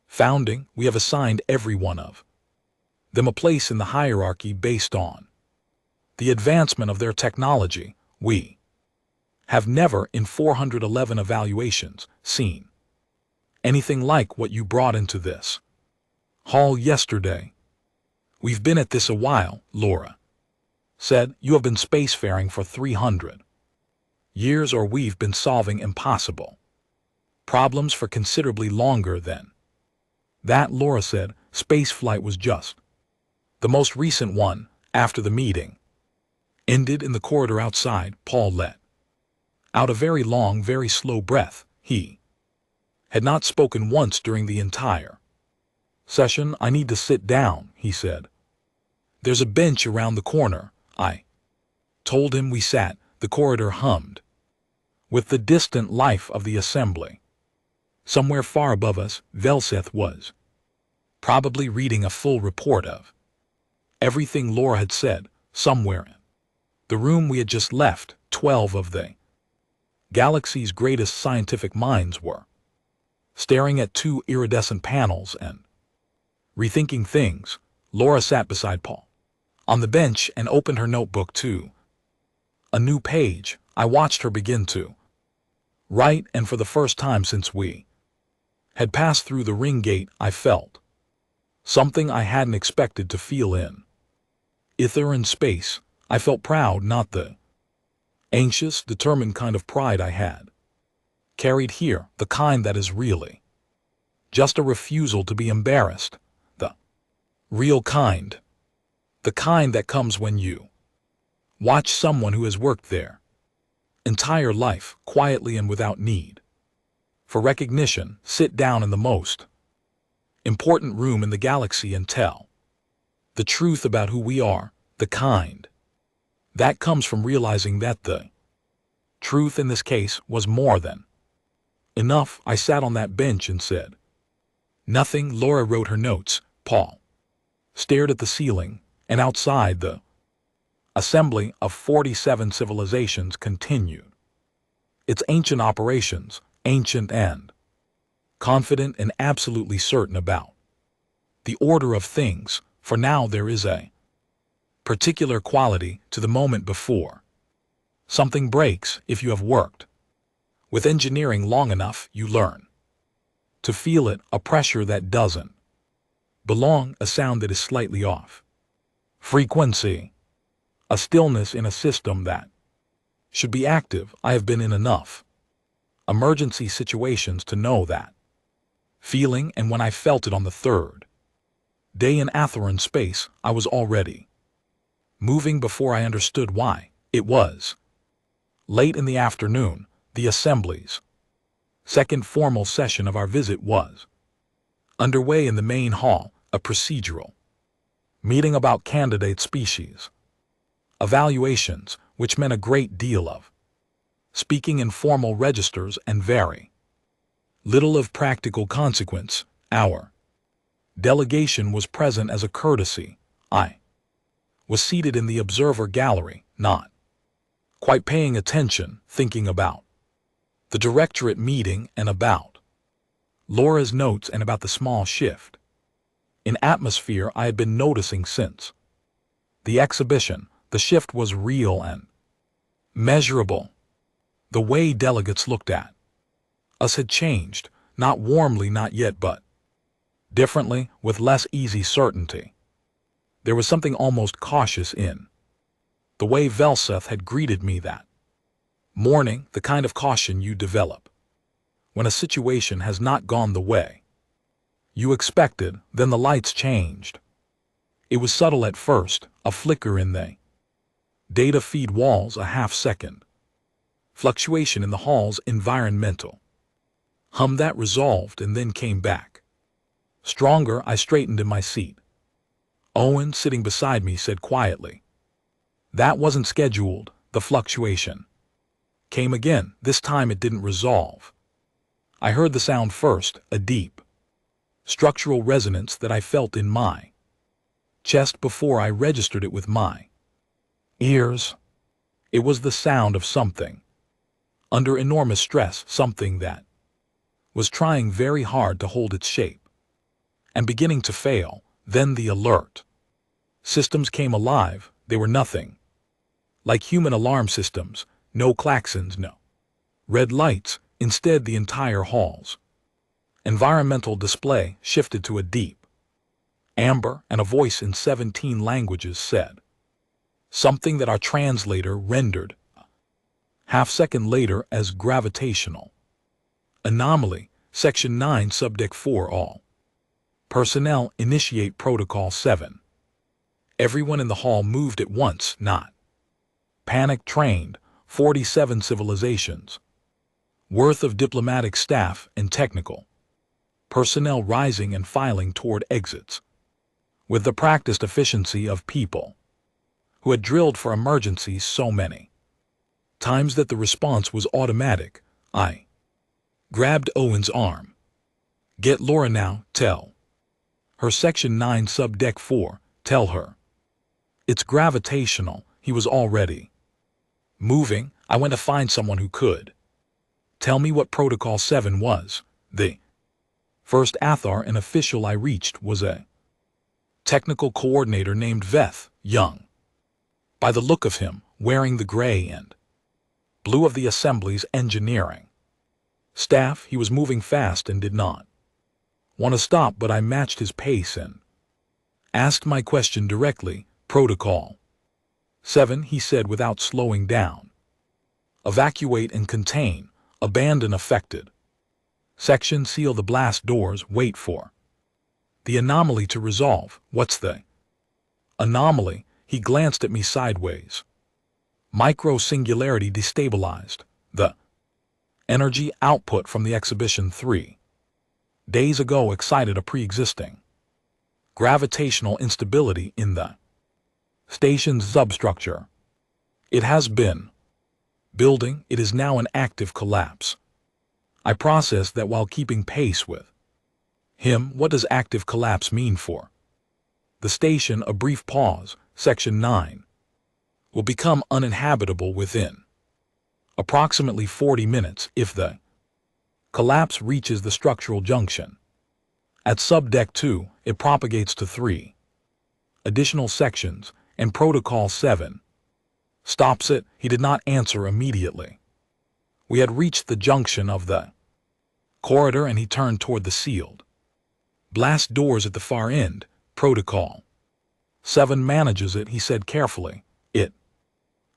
founding, we have assigned every one of them a place in the hierarchy based on the advancement of their technology. We have never, in 411 evaluations, seen anything like what you brought into this hall yesterday. We've been at this a while, Laura said. You have been spacefaring for 300 years, or we've been solving impossible problems for considerably longer than That, Laura said, spaceflight was just the most recent one, after the meeting ended in the corridor outside. Paul let out a very long, very slow breath. He had not spoken once during the entire session. I need to sit down, he said. There's a bench around the corner, I told him. We sat. The corridor hummed with the distant life of the assembly. Somewhere far above us, Velseth was probably reading a full report of everything Laura had said. Somewhere in the room we had just left, 12 of the galaxy's greatest scientific minds were staring at two iridescent panels and rethinking things. Laura sat beside Paul on the bench and opened her notebook to a new page. I watched her begin to write, and for the first time since we had passed through the ring gate, I felt something I hadn't expected to feel in ether and space. I felt proud, not the anxious, determined kind of pride I had carried here, the kind that is really just a refusal to be embarrassed, the real kind, the kind that comes when you watch someone who has worked their entire life quietly and without need for recognition sit down in the most important room in the galaxy and tell the truth about who we are, the kind that comes from realizing that the truth in this case was more than enough. I sat on that bench and said nothing. Laura wrote her notes. Paul stared at the ceiling, and outside the assembly of 47 civilizations continued its ancient operations, ancient and confident and absolutely certain about the order of things. For now there is a particular quality to the moment before something breaks. If you have worked with engineering long enough, you learn to feel it, a pressure that doesn't belong, a sound that is slightly off frequency, a stillness in a system that should be active. I have been in enough emergency situations to know that feeling, and when I felt it on the third day in Atheron space, I was already moving before I understood why. It was late in the afternoon. The assembly's second formal session of our visit was underway in the main hall, a procedural meeting about candidate species evaluations, which meant a great deal of speaking in formal registers and very little of practical consequence. Our delegation was present as a courtesy. I was seated in the observer gallery, not quite paying attention, thinking about the directorate meeting and about Laura's notes and about the small shift in atmosphere I had been noticing since the exhibition. The shift was real and measurable. The way delegates looked at us had changed, not warmly, not yet, but differently, with less easy certainty. There was something almost cautious in the way Velseth had greeted me that morning, the kind of caution you develop when a situation has not gone the way you expected. Then the lights changed. It was subtle at first, a flicker in the data feed walls, a half-second fluctuation in the hall's environmental hum that resolved and then came back stronger. I straightened in my seat. Owen, sitting beside me, said quietly, "That wasn't scheduled." The fluctuation came again. This time it didn't resolve. I heard the sound first, a deep structural resonance that I felt in my chest before I registered it with my ears. It was the sound of something under enormous stress, something that was trying very hard to hold its shape and beginning to fail. Then the alert systems came alive. They were nothing like human alarm systems, no klaxons, no red lights. Instead, the entire hall's environmental display shifted to a deep amber, and a voice in 17 languages said something that our translator rendered half-second later as gravitational anomaly, section 9, subdeck 4. All Personnel initiate Protocol 7. Everyone in the hall moved at once, not panic trained, 47 civilizations worth of diplomatic staff and technical personnel rising and filing toward exits, with the practiced efficiency of people who had drilled for emergencies so many times that the response was automatic. I grabbed Owen's arm. Get Laura now, tell her Section 9 Subdeck 4, tell her. It's gravitational, he was already moving. I went to find someone who could tell me what Protocol 7 was. The first Athar and official I reached was a technical coordinator named Veth, young. By the look of him, wearing the gray and blue of the Assembly's engineering staff, he was moving fast and did not want to stop, but I matched his pace and asked my question directly. Protocol 7, he said without slowing down. Evacuate and contain, abandon affected section, seal the blast doors, wait for the anomaly to resolve. What's the anomaly? He glanced at me sideways. Micro-singularity destabilized the energy output from the exhibition 3 days ago, excited a pre-existing gravitational instability in the station's substructure. It has been building, it is now an active collapse. I processed that while keeping pace with him. What does active collapse mean for the station? A brief pause. Section 9 will become uninhabitable within approximately 40 minutes if the collapse reaches the structural junction. At Subdeck 2, it propagates to 3 additional sections, and Protocol 7 stops it. He did not answer immediately. We had reached the junction of the corridor, and he turned toward the sealed blast doors at the far end. Protocol 7 manages it, he said carefully. It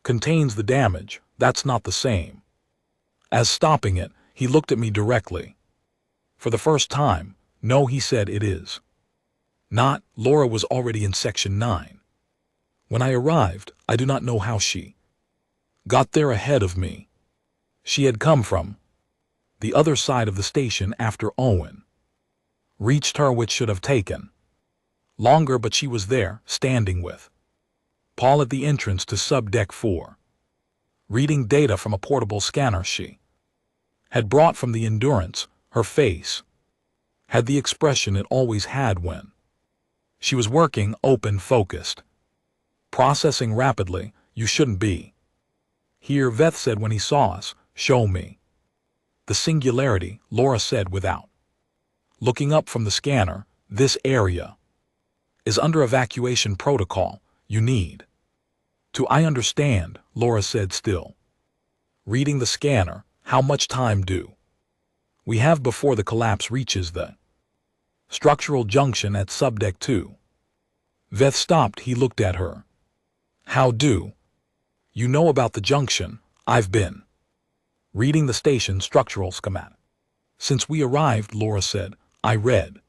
contains the damage. That's not the same as stopping it. He looked at me directly. For the first time, no, he said, it is not. Laura was already in Section 9. When I arrived, I do not know how she got there ahead of me. She had come from the other side of the station after Owen reached her, which should have taken longer, but she was there, standing with Paul at the entrance to Subdeck 4, reading data from a portable scanner she had brought from the Endurance. Her face had the expression it always had when she was working, open, focused, processing rapidly. You shouldn't be here, Veth said when he saw us. Show me the singularity, Laura said without looking up from the scanner. This area is under evacuation protocol. You need to. I understand, Laura said, still reading the scanner. How much time do we have before the collapse reaches the structural junction at Subdeck 2? Veth stopped. He looked at her. How do you know about the junction? I've been reading the station structural schematic since we arrived, Laura said. I read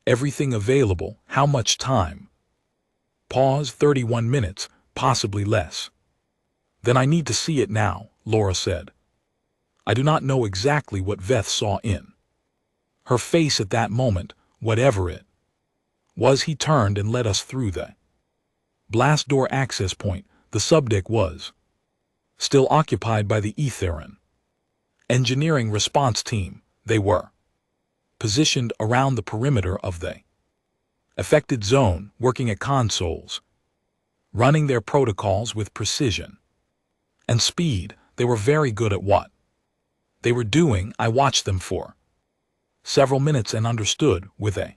everything available. How much time? Pause. 31 minutes, possibly less. Then I need to see it now, Laura said. I do not know exactly what Veth saw in her face at that moment. Whatever it was, he turned and led us through the blast door access point. The subdeck was still occupied by the Etherin engineering response team. They were positioned around the perimeter of the affected zone, working at consoles, running their protocols with precision and speed. They were very good at what they were doing. I watched them for several minutes and understood with a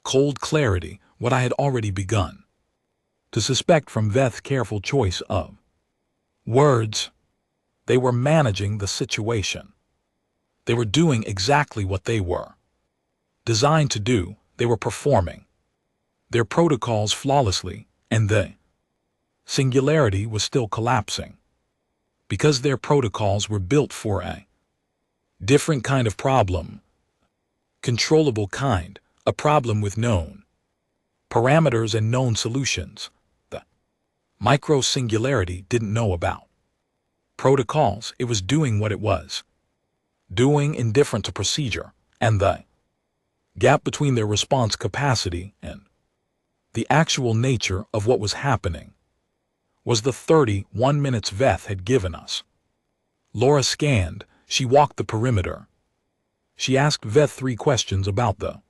cold clarity what I had already begun to suspect from Veth's careful choice of words. They were managing the situation. They were doing exactly what they were designed to do. They were performing their protocols flawlessly, and the singularity was still collapsing because their protocols were built for a different kind of problem. Controllable kind. A problem with known parameters and known solutions the micro-singularity didn't know about. Protocols, it was doing what it was doing, indifferent to procedure, and the gap between their response capacity and the actual nature of what was happening was the 31 minutes Veth had given us. Laura scanned, she walked the perimeter. She asked Veth 3 questions about the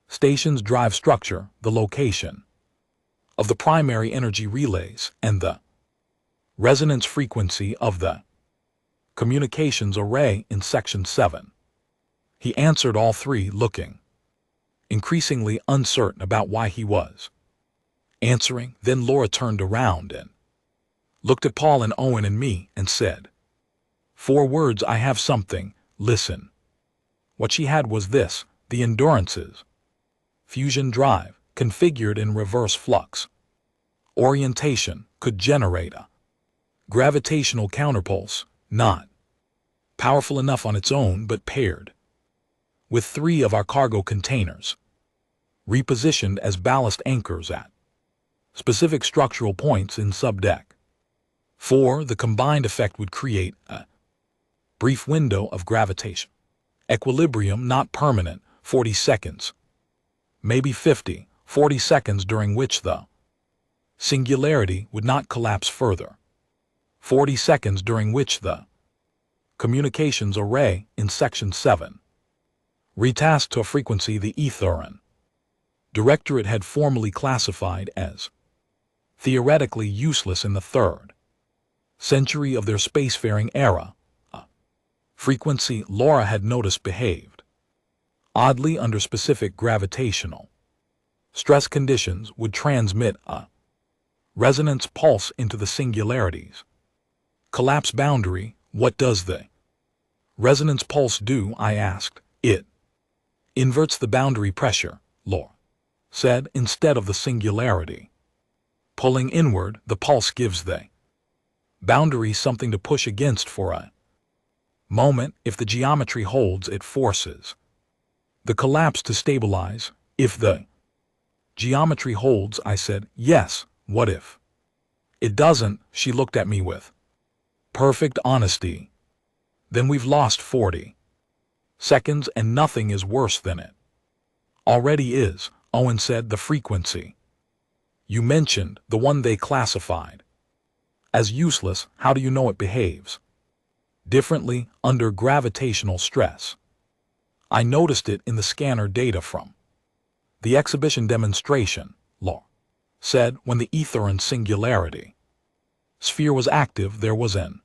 station's drive structure, the location of the primary energy relays, and the resonance frequency of the communications array in Section 7. He answered all 3, looking increasingly uncertain about why he was answering. Then Laura turned around and looked at Paul and Owen and me and said, 4 words, I have something, listen. What she had was this: the Endurance's fusion drive, configured in reverse flux orientation, could generate a gravitational counterpulse, not powerful enough on its own but paired with 3 of our cargo containers, repositioned as ballast anchors at specific structural points in subdeck. 4, the combined effect would create a brief window of gravitation. Equilibrium not permanent, 40 seconds, maybe 50, 40 seconds during which the singularity would not collapse further. 40 seconds during which the communications array in Section 7 retasked to a frequency the Ethereum Directorate had formally classified as theoretically useless in the 3rd century of their spacefaring era, a frequency Laura had noticed behaved oddly under specific gravitational stress conditions, would transmit a resonance pulse into the singularities. Collapse boundary, what does the resonance pulse do? I asked. It inverts the boundary pressure, Laura said, instead of the singularity pulling inward, the pulse gives the boundary something to push against for a moment. If the geometry holds, it forces the collapse to stabilize. If the geometry holds, I said. Yes, what if it doesn't? She looked at me with perfect honesty. Then we've lost 40 seconds, and nothing is worse than it already is. Owen said, the frequency you mentioned, the one they classified as useless, how do you know it behaves differently under gravitational stress? I noticed it in the scanner data from the exhibition demonstration, Laura said. When the Ethereum singularity sphere was active, there was an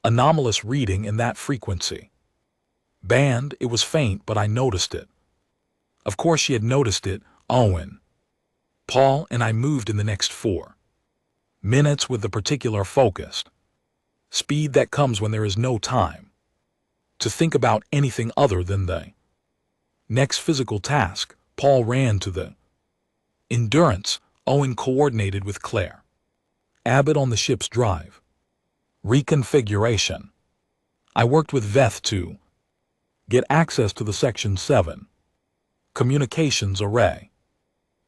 anomalous reading in that frequency band. It was faint, but I noticed it. Of course she had noticed it. Owen, Paul, and I moved in the next 4 minutes with the particular focused speed that comes when there is no time to think about anything other than the next physical task. Paul ran to the Endurance. Owen coordinated with Claire Abbott on the ship's drive reconfiguration. I worked with Veth to get access to the Section 7 communications array,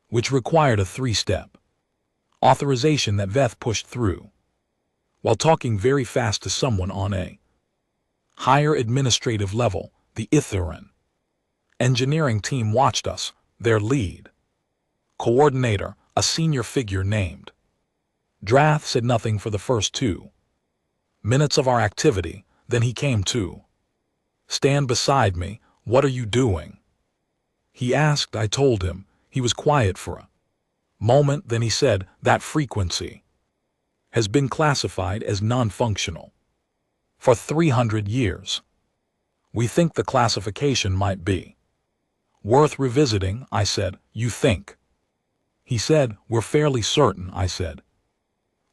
which required a 3-step authorization that Veth pushed through while talking very fast to someone on a higher administrative level. The Ethereum engineering team watched us. Their lead coordinator, a senior figure named Drath, said nothing for the first 2 minutes of our activity. Then he came to stand beside me. What are you doing? He asked. I told him. He was quiet for a moment. Then he said, that frequency has been classified as non-functional for 300 years. We think the classification might be worth revisiting. I said, you think? He said, we're fairly certain, I said,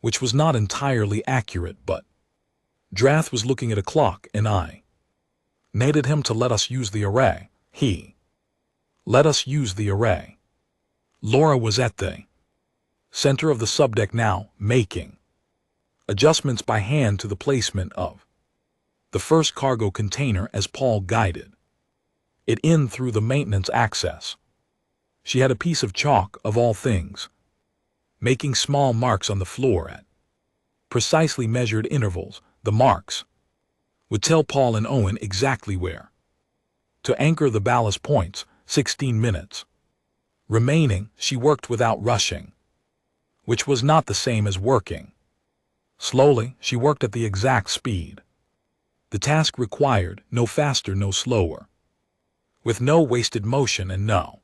which was not entirely accurate, but Drath was looking at a clock, and I needed him to let us use the array. He let us use the array. Laura was at the center of the subdeck now, making adjustments by hand to the placement of the first cargo container as Paul guided it in through the maintenance access. She had a piece of chalk, of all things, making small marks on the floor at precisely measured intervals. The marks would tell Paul and Owen exactly where to anchor the ballast points. 16 minutes remaining. She worked without rushing, which was not the same as working slowly. She worked at the exact speed the task required, no faster, no slower, with no wasted motion and no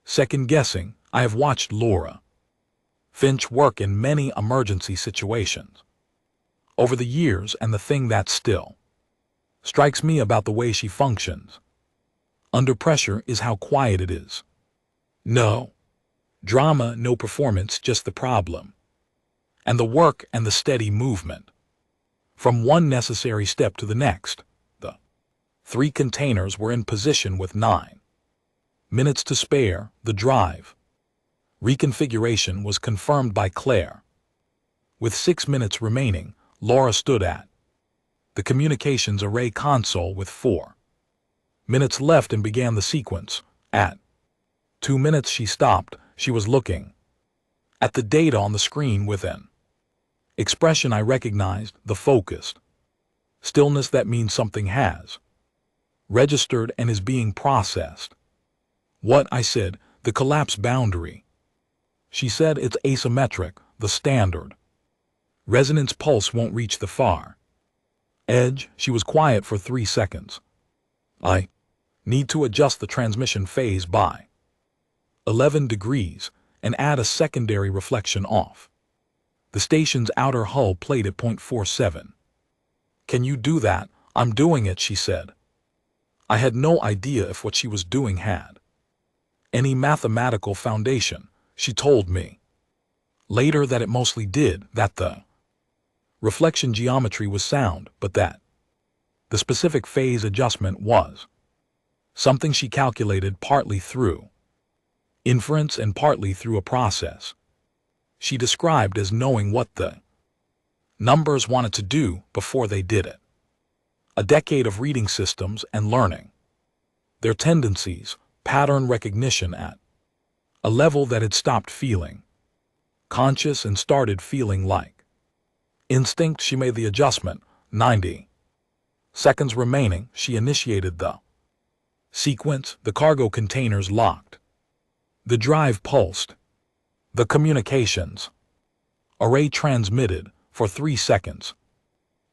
second guessing. I have watched Laura Finch work in many emergency situations over the years, and the thing that still strikes me about the way she functions under pressure is how quiet it is. No drama, no performance, just the problem and the work and the steady movement from one necessary step to the next. The 3 containers were in position with 9 minutes to spare. The drive reconfiguration was confirmed by Claire. With 6 minutes remaining, Laura stood at the communications array console with 4 minutes left and began the sequence. At 2 minutes she stopped. She was looking at the data on the screen with an expression I recognized, the focused stillness that means something has registered and is being processed. What? I said. The collapse boundary. She said it's asymmetric. The standard resonance pulse won't reach the far edge. She was quiet for 3 seconds. I need to adjust the transmission phase by 11 degrees and add a secondary reflection off. The station's outer hull played at 0.47. Can you do that? I'm doing it, she said. I had no idea if what she was doing had any mathematical foundation. She told me later that it mostly did, that the reflection geometry was sound, but that the specific phase adjustment was something she calculated partly through inference and partly through a process she described as knowing what the numbers wanted to do before they did it. A decade of reading systems and learning their tendencies, pattern recognition at a level that had stopped feeling conscious and started feeling like instinct. She made the adjustment. 90 seconds remaining. She initiated the sequence. The cargo containers locked. The drive pulsed. The communications array transmitted for 3 seconds.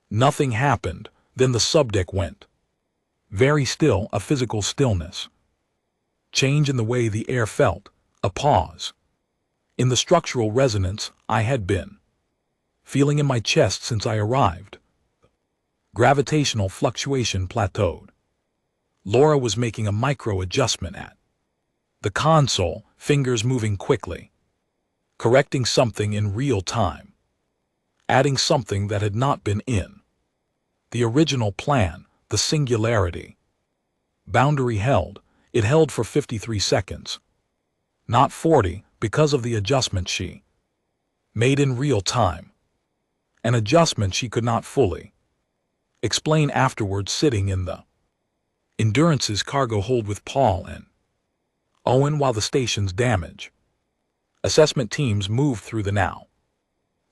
Nothing happened. Then the subdeck went very still, a physical stillness. Change in the way the air felt, a pause in the structural resonance I had been feeling in my chest since I arrived. Gravitational fluctuation plateaued. Laura was making a micro adjustment at the console, fingers moving quickly, correcting something in real time, adding something that had not been in the original plan. The singularity boundary held. It held for 53 seconds, not 40, because of the adjustment she made in real time, an adjustment she could not fully explain afterwards. Sitting in the Endurance's cargo hold with Paul and Owen while the station's damage assessment teams moved through the now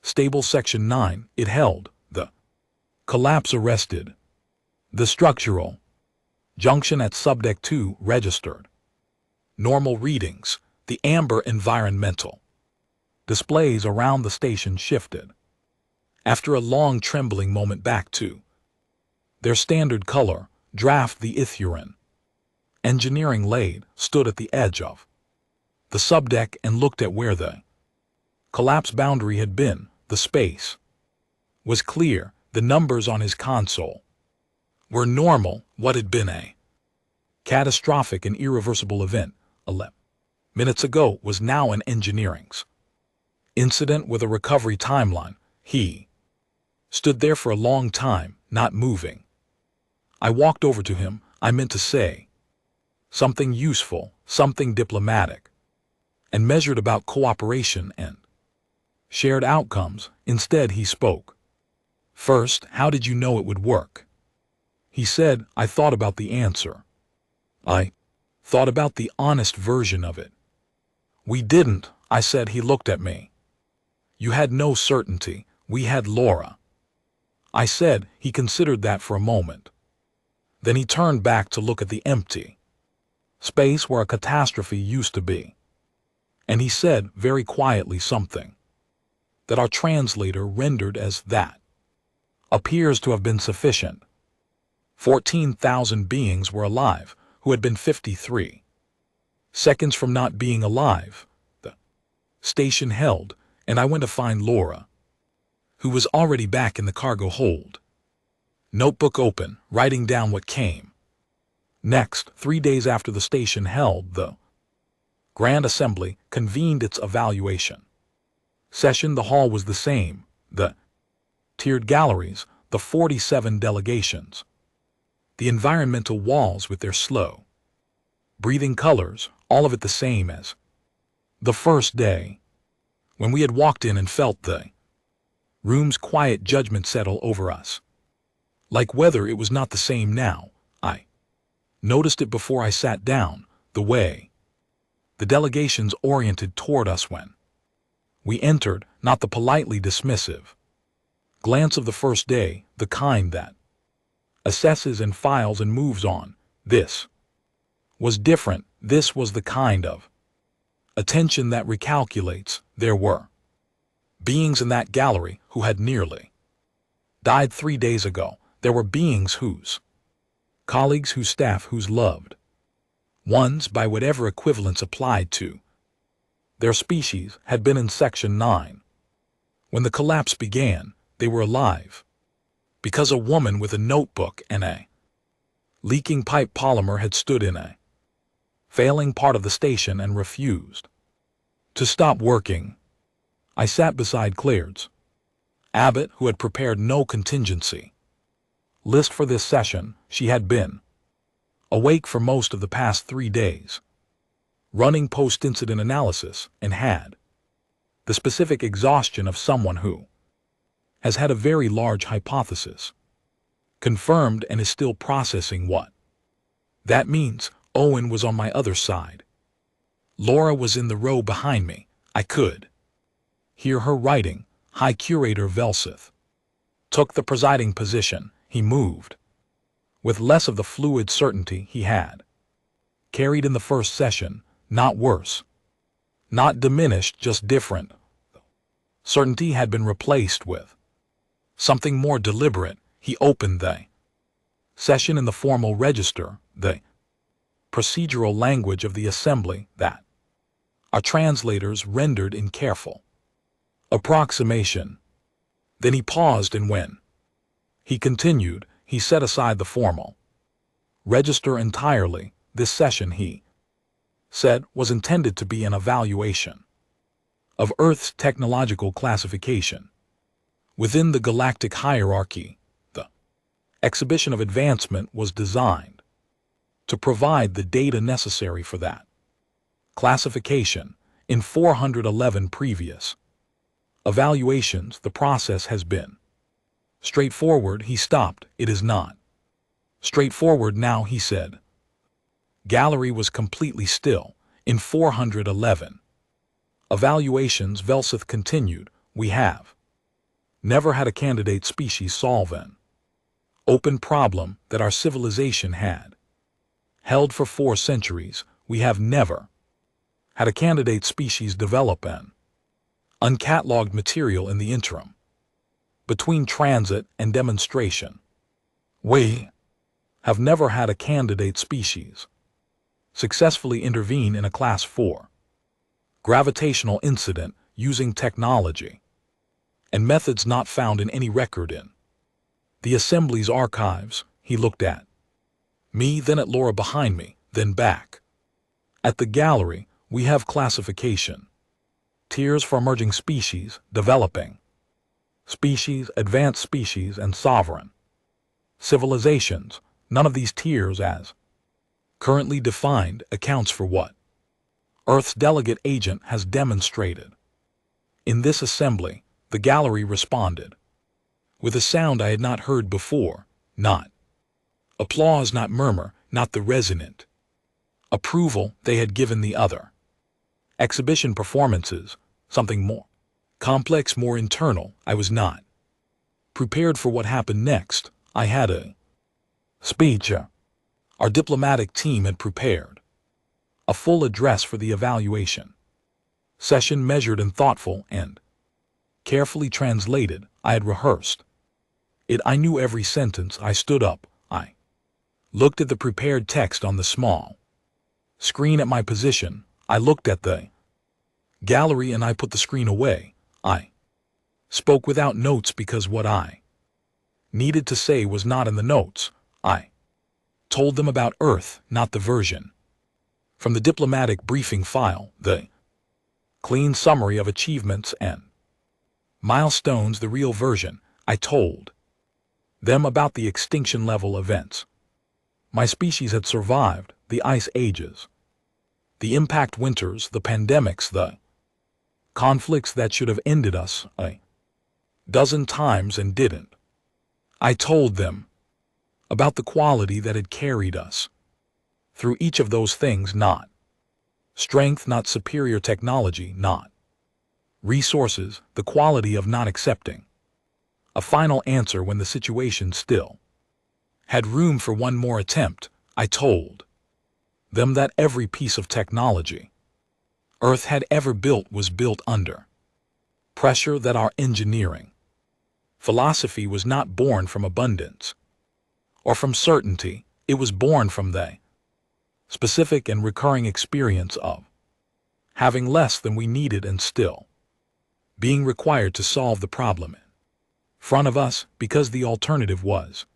stable Section 9, it held. The collapse arrested. The structural junction at Subdeck 2 registered normal readings. The amber environmental displays around the station shifted after a long trembling moment back to their standard color. Draft. The Ithurian engineering laid stood at the edge of the subdeck and looked at where the collapse boundary had been. The space was clear. The numbers on his console were normal. What had been a catastrophic and irreversible event 11 minutes ago was now an engineering's incident with a recovery timeline. He stood there for a long time, not moving. I walked over to him. I meant to say something useful, something diplomatic, and measured about cooperation and shared outcomes. Instead, he spoke. First, how did you know it would work? He said, I thought about the answer I thought about the honest version of it. We didn't, I said. He looked at me. You had no certainty. We had Laura. I said. He considered that for a moment. Then he turned back to look at the empty space where a catastrophe used to be. And he said very quietly something that our translator rendered as that appears to have been sufficient. 14,000 beings were alive who had been 53 seconds from not being alive. The station held, and I went to find Laura, who was already back in the cargo hold. Notebook open, writing down what came. Next, 3 days after the station held, the Grand Assembly convened its evaluation session. The hall was the same, the tiered galleries, the 47 delegations, the environmental walls with their slow breathing colors, all of it the same as the first day, when we had walked in and felt the room's quiet judgment settle over us. Like whether it was not the same now. I noticed it before I sat down, the way the delegations oriented toward us when we entered, not the politely dismissive glance of the first day, the kind that assesses and files and moves on. This was different. This was the kind of attention that recalculates. There were beings in that gallery who had nearly died 3 days ago. There were beings whose colleagues, whose staff, whose loved ones, by whatever equivalence applied to their species, had been in Section 9. When the collapse began, they were alive because a woman with a notebook and a leaking pipe polymer had stood in a failing part of the station and refused to stop working. I sat beside Claire's Abbott, who had prepared no contingency list for this session. She had been awake for most of the past 3 days, running post-incident analysis, and had the specific exhaustion of someone who has had a very large hypothesis confirmed and is still processing what that means. Owen was on my other side. Laura was in the row behind me. I could hear her writing. High Curator Velseth took the presiding position. He moved with less of the fluid certainty he had carried in the first session. Not worse, not diminished, just different. Certainty had been replaced with something more deliberate. He opened the session in the formal register, the procedural language of the assembly that our translators rendered in careful approximation. Then he paused, and when he continued, he set aside the formal register entirely. This session, he said, was intended to be an evaluation of Earth's technological classification within the galactic hierarchy. The exhibition of advancement was designed to provide the data necessary for that classification. In 411 previous evaluations, the process has been straightforward. He stopped. It is not straightforward now, he said. Gallery was completely still. In 411 evaluations, Velseth continued, we have never had a candidate species solve an open problem that our civilization had held for 4 centuries. We have never had a candidate species develop an uncatalogued material in the interim between transit and demonstration. We have never had a candidate species successfully intervene in a Class 4 gravitational incident using technology and methods not found in any record in the Assembly's archives. He looked at me, then at Laura behind me, then back at the gallery. We have classification tiers for emerging species, developing species, advanced species, and sovereign civilizations. None of these tiers, as currently defined, accounts for what Earth's delegate agent has demonstrated. In this assembly, the gallery responded with a sound I had not heard before, not applause, not murmur, not the resonant Approval they had given the other. Exhibition performances, something more complex, more internal. I was not prepared for what happened next. I had a speech. Our diplomatic team had prepared a full address for the evaluation session, measured and thoughtful and carefully translated. I had rehearsed it. I knew every sentence. I stood up. I looked at the prepared text on the small screen at my position. I looked at the gallery and I put the screen away. I spoke without notes because what I needed to say was not in the notes. I told them about Earth, not the version from the diplomatic briefing file, the clean summary of achievements and milestones, the real version. I told them about the extinction level events my species had survived, the ice ages, the impact winters, the pandemics, the conflicts that should have ended us a dozen times and didn't. I told them about the quality that had carried us through each of those things, not strength, not superior technology, not resources, the quality of not accepting a final answer when the situation still had room for one more attempt. I told them that every piece of technology Earth had ever built was built under pressure, that our engineering philosophy was not born from abundance or from certainty. It was born from the specific and recurring experience of having less than we needed and still being required to solve the problem in front of us, because the alternative was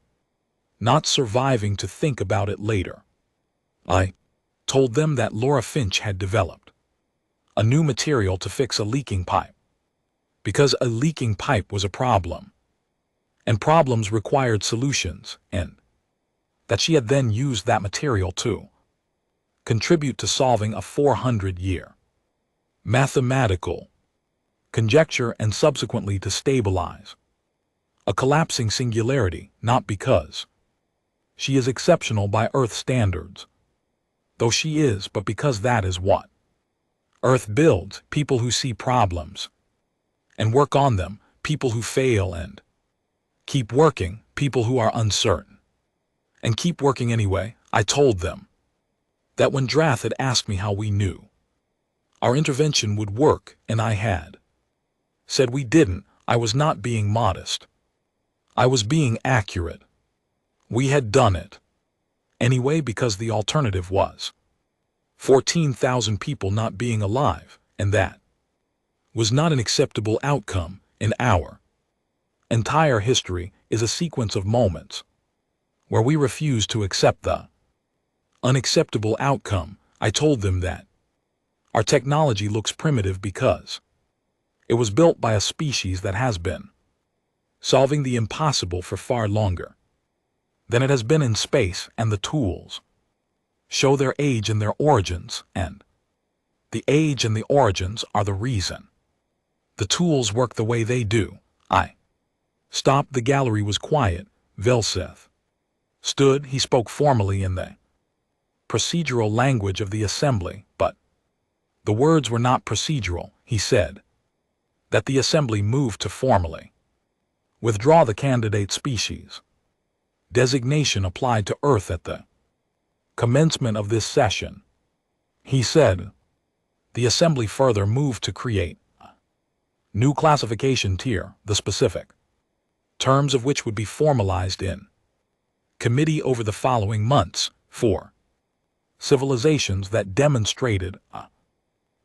not surviving to think about it later. I told them that Laura Finch had developed a new material to fix a leaking pipe, because a leaking pipe was a problem, and problems required solutions, and that she had then used that material to contribute to solving a 400-year mathematical conjecture and subsequently to stabilize a collapsing singularity, not because she is exceptional by Earth standards, though she is, but because that is what Earth builds: people who see problems and work on them, people who fail and keep working, people who are uncertain and keep working anyway. I told them that when Drath had asked me how we knew our intervention would work, and I had said we didn't, I was not being modest. I was being accurate. We had done it anyway, because the alternative was 14,000 people not being alive, and that was not an acceptable outcome. In our entire history is a sequence of moments where we refuse to accept the unacceptable outcome. I told them that our technology looks primitive because it was built by a species that has been solving the impossible for far longer than it has been in space, and the tools show their age and their origins, and the age and the origins are the reason the tools work the way they do. I stopped. The gallery was quiet. Velseth stood. He spoke formally in the procedural language of the assembly, but the words were not procedural. He said that the assembly moved to formally withdraw the candidate species designation applied to Earth at the commencement of this session. He said the assembly further moved to create a new classification tier, the specific terms of which would be formalized in committee over the following months, for civilizations that demonstrated a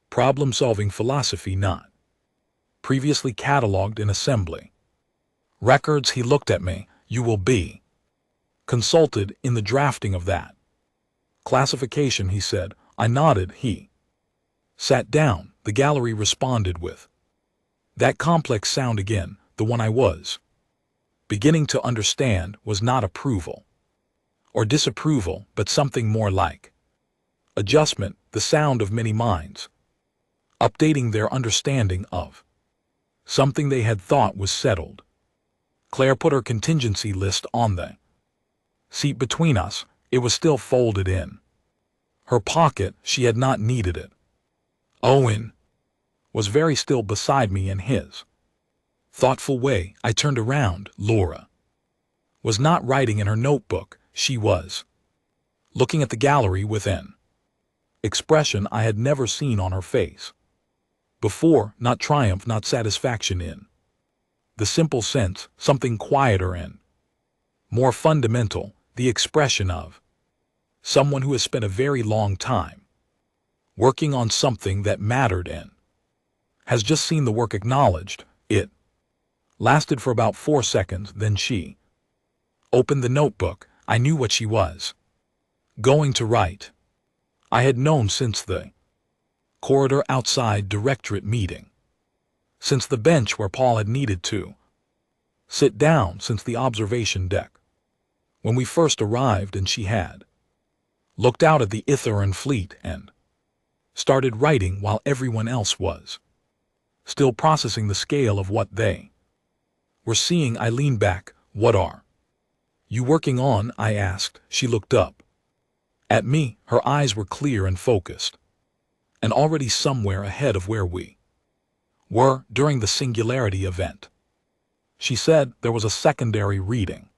problem-solving philosophy not previously cataloged in assembly records. He looked at me. You will be consulted in the drafting of that classification, he said. I nodded. He sat down. The gallery responded with that complex sound again. The one I was beginning to understand was not approval or disapproval, but something more like adjustment, the sound of many minds updating their understanding of something they had thought was settled. Claire put her contingency list on the seat between us. It was still folded in Her pocket, she had not needed it. Owen was very still beside me in his thoughtful way. I turned around. Laura was not writing in her notebook. She was looking at the gallery with an expression I had never seen on her face before, not triumph, not satisfaction, in the simple sense, something quieter and more fundamental, the expression of someone who has spent a very long time working on something that mattered and has just seen the work acknowledged. It lasted for about 4 seconds, then she opened the notebook. I knew what she was going to write. I had known since the corridor outside directorate meeting, since the bench where Paul had needed to sit down, since the observation deck when we first arrived, and she had looked out at the Unthinkable fleet and started writing while everyone else was still processing the scale of what they were seeing. I leaned back. What are you working on? I asked. She looked up at me. Her eyes were clear and focused, and already somewhere ahead of where we were during the Singularity event. She said there was a secondary reading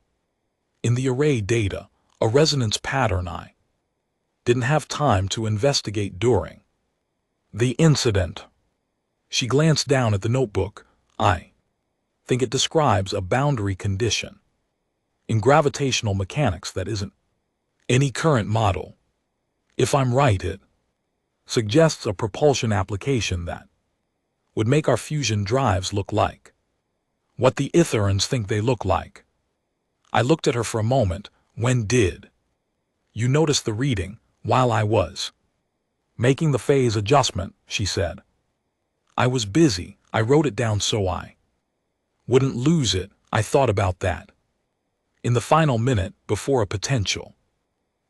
in the array data, a resonance pattern I didn't have time to investigate during the incident. She glanced down at the notebook. I think it describes a boundary condition in gravitational mechanics that isn't any current model. If I'm right, it suggests a propulsion application that would make our fusion drives look like what the Itharians think they look like. I looked at her for a moment. When did you notice the reading? While I was making the phase adjustment, she said. I was busy. I wrote it down so I wouldn't lose it. I thought about that in the final minute before a potential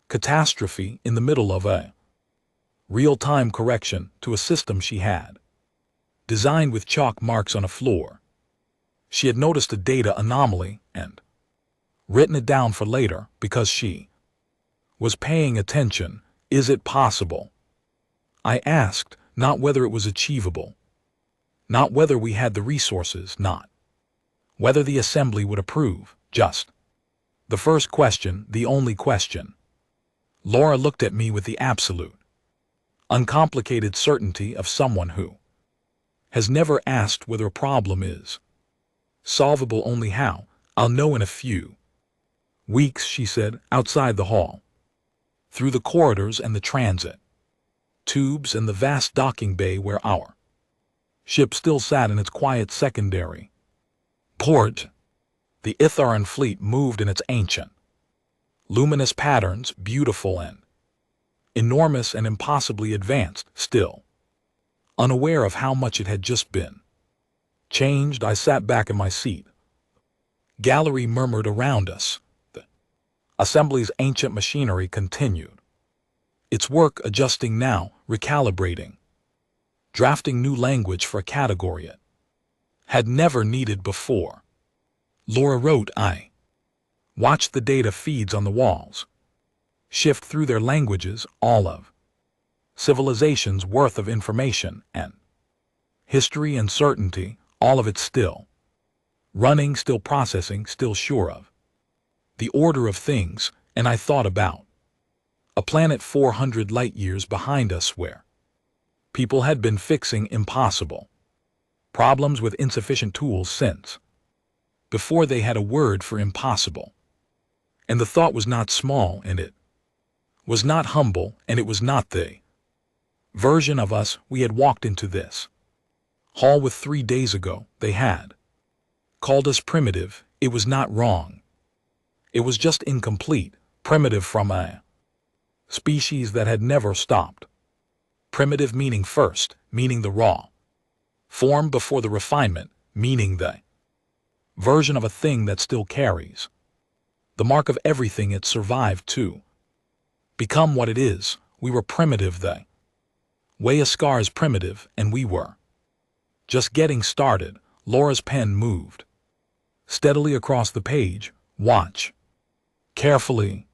catastrophe, in the middle of a real-time correction to a system she had designed with chalk marks on a floor. She had noticed a data anomaly and written it down for later because she was paying attention. Is it possible? I asked, not whether it was achievable, not whether we had the resources, not whether the assembly would approve, just the first question, the only question. Laura looked at me with the absolute, uncomplicated certainty of someone who has never asked whether a problem is solvable, only how. I'll know in a few weeks, she said, outside the hall, through the corridors and the transit tubes and the vast docking bay where our ship still sat in its quiet secondary port. The Itharian fleet moved in its ancient, luminous patterns, beautiful and enormous and impossibly advanced, still unaware of how much it had just been changed. I sat back in my seat. Gallery murmured around us. The assembly's ancient machinery continued its work, adjusting now, recalibrating, drafting new language for a category it had never needed before. Laura wrote. I watched the data feeds on the walls shift through their languages, all of civilization's worth of information and history and certainty, all of it still running, still processing, still sure of the order of things. And I thought about a planet 400 light-years behind us where people had been fixing impossible problems with insufficient tools since before they had a word for impossible. And the thought was not small, and it was not humble, and it was not the version of us we had walked into this hall with 3 days ago. They had called us primitive. It was not wrong. It was just incomplete. Primitive from a species that had never stopped. Primitive meaning first, meaning the raw form before the refinement, meaning the version of a thing that still carries the mark of everything it survived to become what it is. We were primitive the way a scar is primitive, and we were just getting started. Laura's pen moved steadily across the page. Watch carefully.